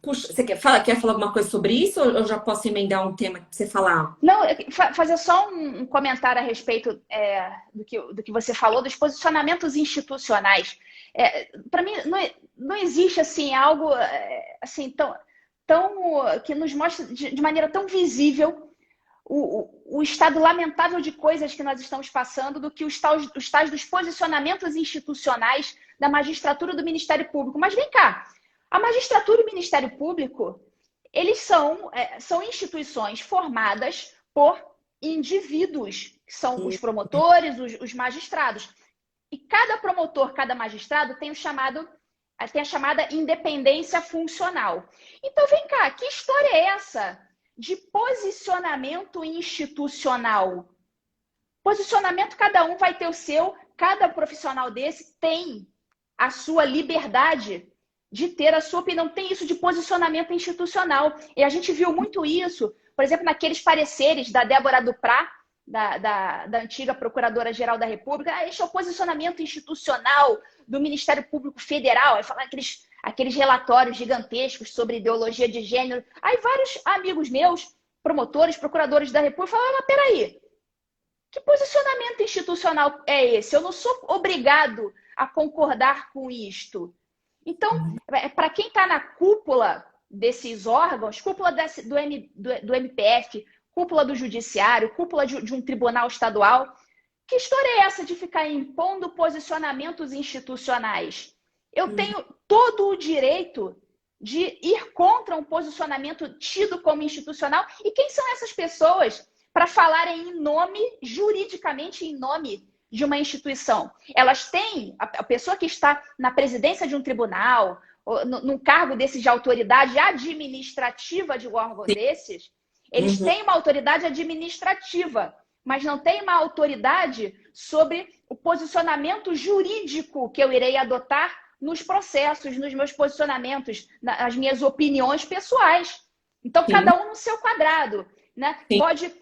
puxa, você quer falar alguma coisa sobre isso, ou eu já posso emendar um tema para você falar? Não, fazer só um comentário a respeito do que você falou, dos posicionamentos institucionais. Para mim, não existe assim algo assim tão que nos mostre de maneira tão visível o estado lamentável de coisas que nós estamos passando do que os tais dos posicionamentos institucionais da magistratura do Ministério Público. Mas vem cá, a magistratura e o Ministério Público, eles são instituições formadas por indivíduos, que são os promotores, os magistrados. E cada promotor, cada magistrado tem a chamada independência funcional. Então, vem cá, que história é essa de posicionamento institucional? Posicionamento, cada um vai ter o seu, cada profissional desse tem a sua liberdade de ter a sua opinião. Tem isso de posicionamento institucional. E a gente viu muito isso, por exemplo, naqueles pareceres da Débora Duprá, da antiga Procuradora-Geral da República. Este é o posicionamento institucional do Ministério Público Federal. Aí falar aqueles relatórios gigantescos sobre ideologia de gênero. Aí vários amigos meus promotores, procuradores da República falaram, mas peraí, que posicionamento institucional é esse? Eu não sou obrigado a concordar com isto. Então, para quem está na cúpula desses órgãos, cúpula do MPF, cúpula do judiciário, cúpula de um tribunal estadual, que história é essa de ficar impondo posicionamentos institucionais? Eu tenho todo o direito de ir contra um posicionamento tido como institucional. E quem são essas pessoas para falarem em nome, juridicamente em nome de uma instituição? Elas têm, a pessoa que está na presidência de um tribunal, num cargo desse de autoridade administrativa de um órgão desses, eles têm uma autoridade administrativa, mas não têm uma autoridade sobre o posicionamento jurídico que eu irei adotar nos processos, nos meus posicionamentos, nas minhas opiniões pessoais. Então, cada um no seu quadrado, né? Pode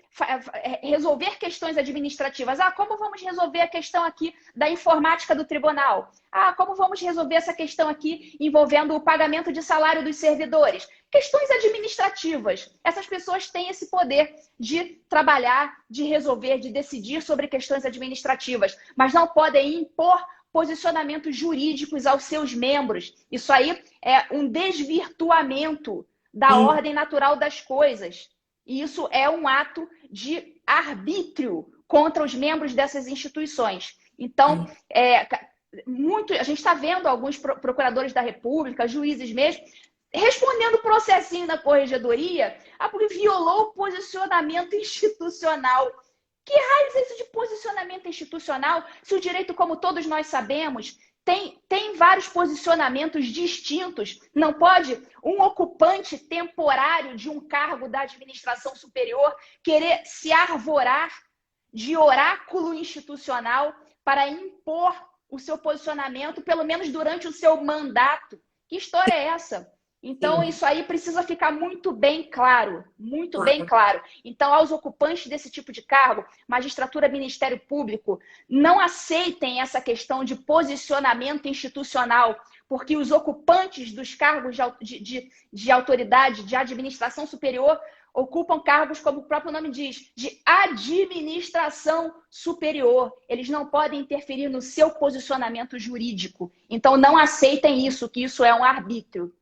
resolver questões administrativas. Como vamos resolver a questão aqui da informática do tribunal? Como vamos resolver essa questão aqui envolvendo o pagamento de salário dos servidores? Questões administrativas. Essas pessoas têm esse poder de trabalhar, de resolver, de decidir sobre questões administrativas, mas não podem impor posicionamentos jurídicos aos seus membros. Isso aí é um desvirtuamento da ordem natural das coisas. E isso é um ato de arbítrio contra os membros dessas instituições. Então, a gente está vendo alguns procuradores da República, juízes mesmo, respondendo processinho na corregedoria, porque violou o posicionamento institucional. Que raio é isso de posicionamento institucional? Se o direito, como todos nós sabemos, tem vários posicionamentos distintos. Não pode um ocupante temporário de um cargo da administração superior querer se arvorar de oráculo institucional para impor o seu posicionamento, pelo menos durante o seu mandato. Que história é essa? Então, isso aí precisa ficar muito bem claro, muito bem claro. Então, aos ocupantes desse tipo de cargo, magistratura, Ministério Público, não aceitem essa questão de posicionamento institucional, porque os ocupantes dos cargos de autoridade, de administração superior, ocupam cargos, como o próprio nome diz, de administração superior. Eles não podem interferir no seu posicionamento jurídico. Então, não aceitem isso, que isso é um arbítrio.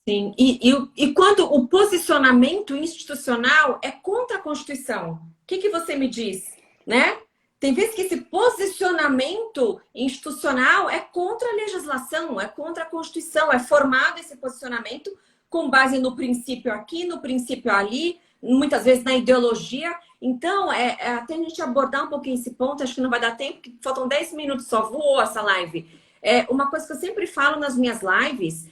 Sim, e quando o posicionamento institucional é contra a Constituição, o que você me diz, né? Tem vezes que esse posicionamento institucional é contra a legislação, é contra a Constituição, é formado esse posicionamento com base no princípio aqui, no princípio ali, muitas vezes na ideologia. Então, até a gente abordar um pouquinho esse ponto, acho que não vai dar tempo, porque faltam 10 minutos só, voou essa live. Uma coisa que eu sempre falo nas minhas lives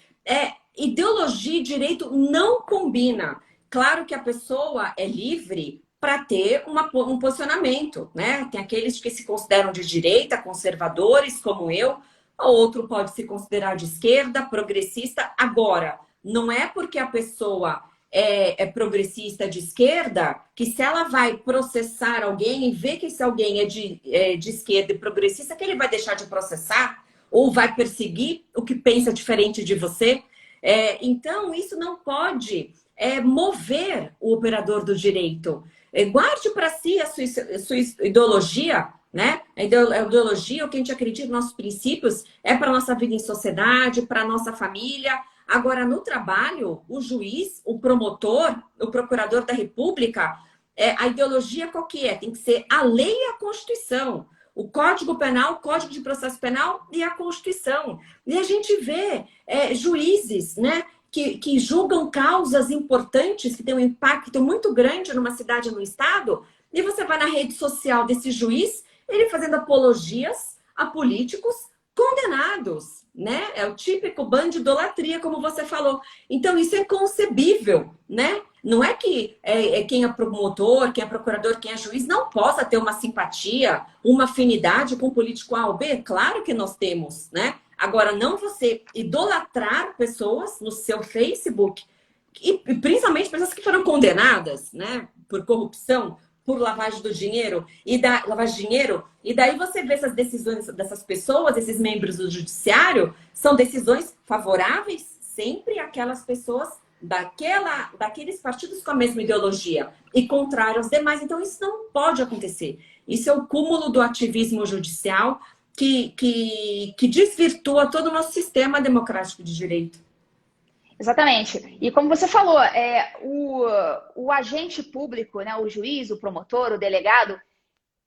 ideologia e direito não combina. Claro que a pessoa é livre para ter um posicionamento, né? Tem aqueles que se consideram de direita, conservadores, como eu. O outro pode se considerar de esquerda, progressista. Agora, não é porque a pessoa é progressista de esquerda que, se ela vai processar alguém e ver que esse alguém é de esquerda e progressista, que ele vai deixar de processar ou vai perseguir o que pensa diferente de você. Então, isso não pode mover o operador do direito. Guarde para si a sua ideologia, né? A ideologia, o que a gente acredita nos nossos princípios, é para a nossa vida em sociedade, para a nossa família. Agora, no trabalho, o juiz, o promotor, o procurador da República, a ideologia qual que é? Tem que ser a lei e a Constituição. O Código Penal, o Código de Processo Penal e a Constituição. E a gente vê juízes, né, que julgam causas importantes, que têm um impacto muito grande numa cidade, num estado, e você vai na rede social desse juiz, ele fazendo apologias a políticos condenados, né? É o típico bandidolatria, como você falou. Então, isso é inconcebível, né? Não é que quem é promotor, quem é procurador, quem é juiz não possa ter uma simpatia, uma afinidade com o político A ou B. Claro que nós temos, né? Agora, não você idolatrar pessoas no seu Facebook, e principalmente pessoas que foram condenadas, né? Por corrupção, por lavagem do dinheiro, lavagem de dinheiro, e daí você vê essas decisões dessas pessoas, esses membros do judiciário, são decisões favoráveis sempre àquelas pessoas daqueles partidos com a mesma ideologia e contrário aos demais. Então, isso não pode acontecer. Isso é o cúmulo do ativismo judicial que desvirtua todo o nosso sistema democrático de direito. Exatamente. E como você falou, o agente público, né, o juiz, o promotor, o delegado,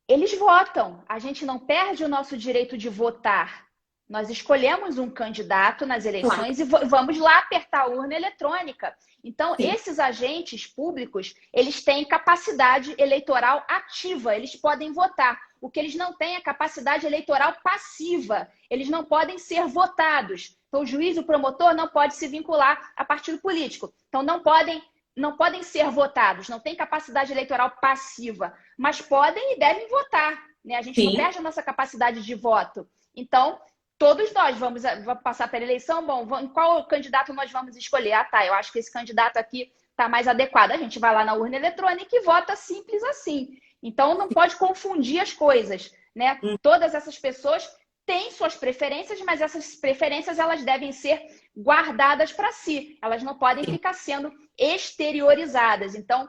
eles votam. A gente não perde o nosso direito de votar. Nós escolhemos um candidato nas Claro. eleições e vamos lá apertar a urna eletrônica. Então, Sim. esses agentes públicos, eles têm capacidade eleitoral ativa, eles podem votar. O que eles não têm é capacidade eleitoral passiva. Eles não podem ser votados. Então, o juiz e o promotor não podem se vincular a partido político. Então, não podem ser votados, não têm capacidade eleitoral passiva, mas podem e devem votar, né? A gente não Sim. perde a nossa capacidade de voto. Então, todos nós vamos passar pela eleição, bom, qual candidato nós vamos escolher? Ah, tá, eu acho que esse candidato aqui está mais adequado. A gente vai lá na urna eletrônica e vota simples assim. Então, não pode confundir as coisas, né? Todas essas pessoas têm suas preferências, mas essas preferências elas devem ser guardadas para si. Elas não podem ficar sendo exteriorizadas. Então,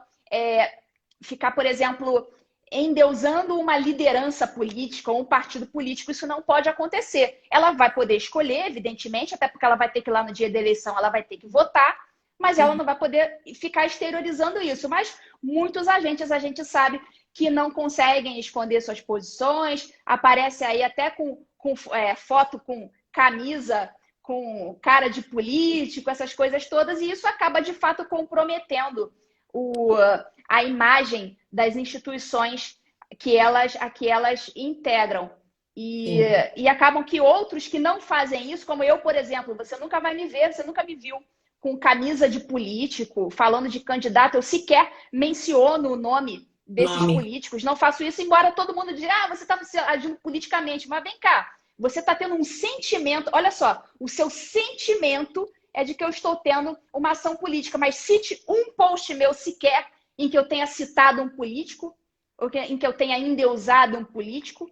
ficar, por exemplo, endeusando uma liderança política ou um partido político, isso não pode acontecer. Ela vai poder escolher, evidentemente, até porque ela vai ter que ir lá no dia da eleição, ela vai ter que votar, mas ela não vai poder ficar exteriorizando isso. Mas muitos agentes, a gente sabe que não conseguem esconder suas posições, aparece aí até com foto com camisa, com cara de político, essas coisas todas, e isso acaba de fato comprometendo a imagem das instituições a que elas integram. E acabam que outros que não fazem isso, como eu, por exemplo, você nunca vai me ver, você nunca me viu com camisa de político, falando de candidato, eu sequer menciono o nome desses políticos, não faço isso, embora todo mundo diga, você está agindo politicamente, mas vem cá, você está tendo um sentimento, olha só, o seu sentimento é de que eu estou tendo uma ação política, mas cite um post meu sequer em que eu tenha citado um político, ou em que eu tenha endeusado um político.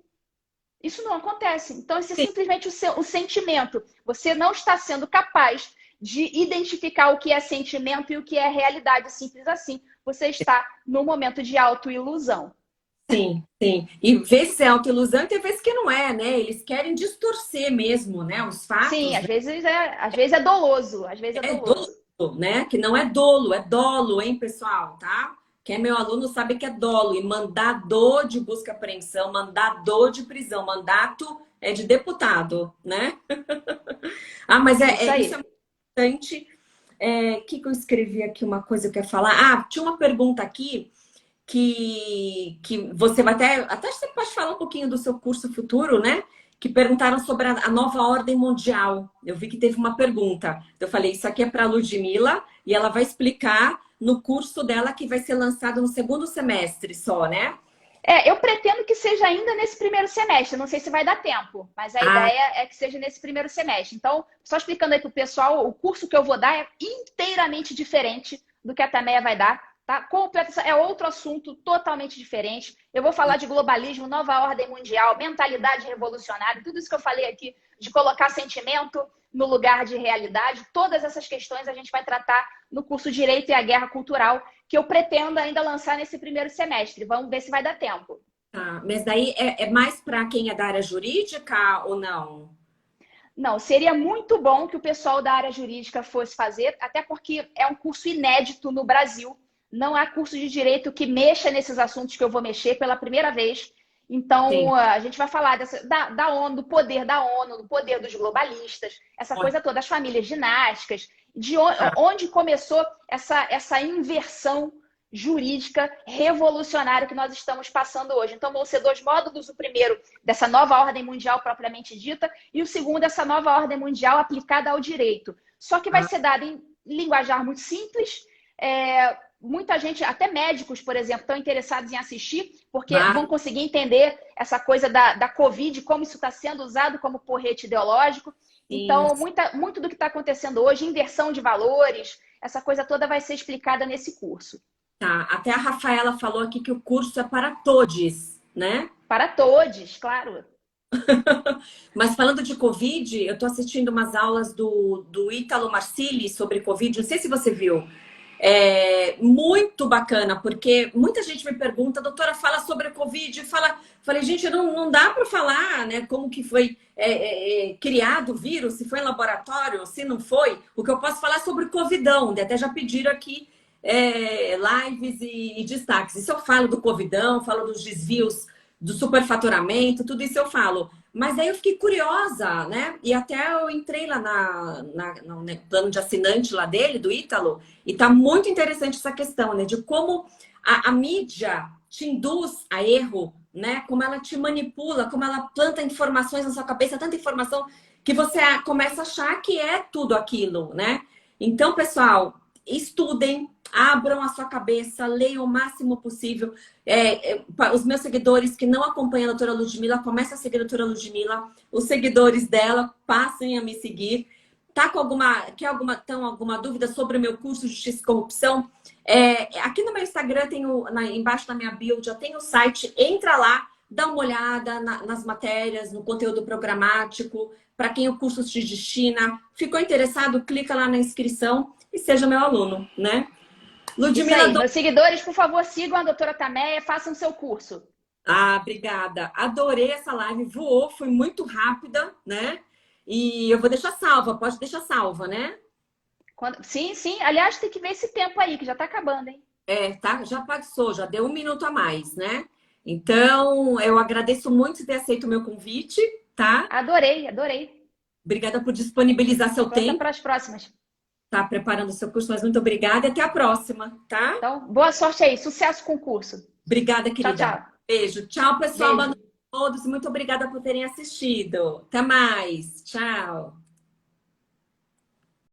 Isso não acontece. Então, esse é simplesmente o sentimento. Você não está sendo capaz de identificar o que é sentimento e o que é realidade, simples assim. Você está no momento de autoilusão. Sim, sim. E vezes é autoilusão e tem vezes que não é, né? Eles querem distorcer mesmo, né? Os Sim, fatos, às né? vezes é doloso. Às vezes é É dolo, doloso. né? Que não é dolo, é dolo, hein, pessoal, tá? Quem é meu aluno sabe que é dolo. E mandado de busca e apreensão, mandado de prisão, mandato é de deputado, né? Ah, mas Isso isso é aí. importante. Que eu escrevi aqui uma coisa que eu ia falar? Ah, tinha uma pergunta aqui que você vai até você pode falar um pouquinho do seu curso futuro, né? Que perguntaram sobre a nova ordem mundial. Eu vi que teve uma pergunta. Eu falei, isso aqui é para a Ludmila e ela vai explicar no curso dela que vai ser lançado no segundo semestre só, né? Eu pretendo que seja ainda nesse primeiro semestre. Não sei se vai dar tempo, mas a Ah, ideia é que seja nesse primeiro semestre. Então, só explicando aí para o pessoal, o curso que eu vou dar é inteiramente diferente do que a Tameia vai dar. Tá? É outro assunto totalmente diferente. Eu vou falar de globalismo, nova ordem mundial, mentalidade revolucionária, tudo isso que eu falei aqui, de colocar sentimento no lugar de realidade. Todas essas questões a gente vai tratar no curso Direito e a Guerra Cultural, que eu pretendo ainda lançar nesse primeiro semestre. Vamos ver se vai dar tempo. tá. Mas daí é mais para quem é da área jurídica ou não? Não, seria muito bom que o pessoal da área jurídica fosse fazer, até porque é um curso inédito no Brasil. Não há curso de direito que mexa nesses assuntos que eu vou mexer pela primeira vez. Sim. Então, a gente vai falar da ONU, do poder da ONU, do poder dos globalistas, essa coisa toda, as famílias dinásticas, de onde começou essa inversão jurídica revolucionária que nós estamos passando hoje. Então, vão ser dois módulos: o primeiro, dessa nova ordem mundial propriamente dita, e o segundo, essa nova ordem mundial aplicada ao direito. Só que vai ser dado em linguajar muito simples. Muita gente, até médicos, por exemplo, estão interessados em assistir, porque vão conseguir entender essa coisa da Covid, como isso está sendo usado como porrete ideológico. Então, muito do que está acontecendo hoje, inversão de valores, essa coisa toda vai ser explicada nesse curso. Tá. Até a Rafaela falou aqui que o curso é para todos, né? Para todos, claro. Mas falando de Covid, eu tô assistindo umas aulas do Ítalo Marcilli sobre Covid. Não sei se você viu. É muito bacana, porque muita gente me pergunta, doutora, fala sobre a Covid, falei, gente, não dá para falar, né, como que foi criado o vírus, se foi em laboratório, se não foi. O que eu posso falar é sobre o Covidão, né? Até já pediram aqui lives e destaques. Isso eu falo do Covidão, falo dos desvios do superfaturamento, tudo isso eu falo. Mas aí eu fiquei curiosa, né? E até eu entrei lá no plano de assinante lá dele, do Ítalo, e tá muito interessante essa questão, né? De como a mídia te induz a erro, né? Como ela te manipula, como ela planta informações na sua cabeça, tanta informação que você começa a achar que é tudo aquilo, né? Então, pessoal, estudem, abram a sua cabeça, leiam o máximo possível. Os meus seguidores que não acompanham a doutora Ludmila, comecem a seguir a doutora Ludmila. Os seguidores dela, passem a me seguir. Tá com alguma dúvida sobre o meu curso de Justiça e Corrupção? Aqui no meu Instagram, embaixo da minha bio, já tem o site. Entra lá, dá uma olhada nas matérias, no conteúdo programático. Para quem o curso te destina. Ficou interessado? Clica lá na inscrição e seja meu aluno, né? Isso Ludmila, aí. Meus seguidores, por favor, sigam a doutora Tameia, façam seu curso. obrigada. Adorei essa live, voou, foi muito rápida, né? E eu vou deixar salva, pode deixar salva, né? Sim, sim. Aliás, tem que ver esse tempo aí, que já está acabando, hein? Tá, já passou, já deu 1 minuto a mais, né? Então, eu agradeço muito ter aceito o meu convite, tá? Adorei, adorei. Obrigada por disponibilizar seu Pronta tempo, para as próximas. tá preparando o seu curso, mas muito obrigada e até a próxima, tá? Então, boa sorte aí. Sucesso com o curso. Obrigada, Tchau, querida. tchau. Beijo. Tchau, pessoal. Boa Beijo. noite a todos. Muito obrigada por terem assistido. Até mais. Tchau.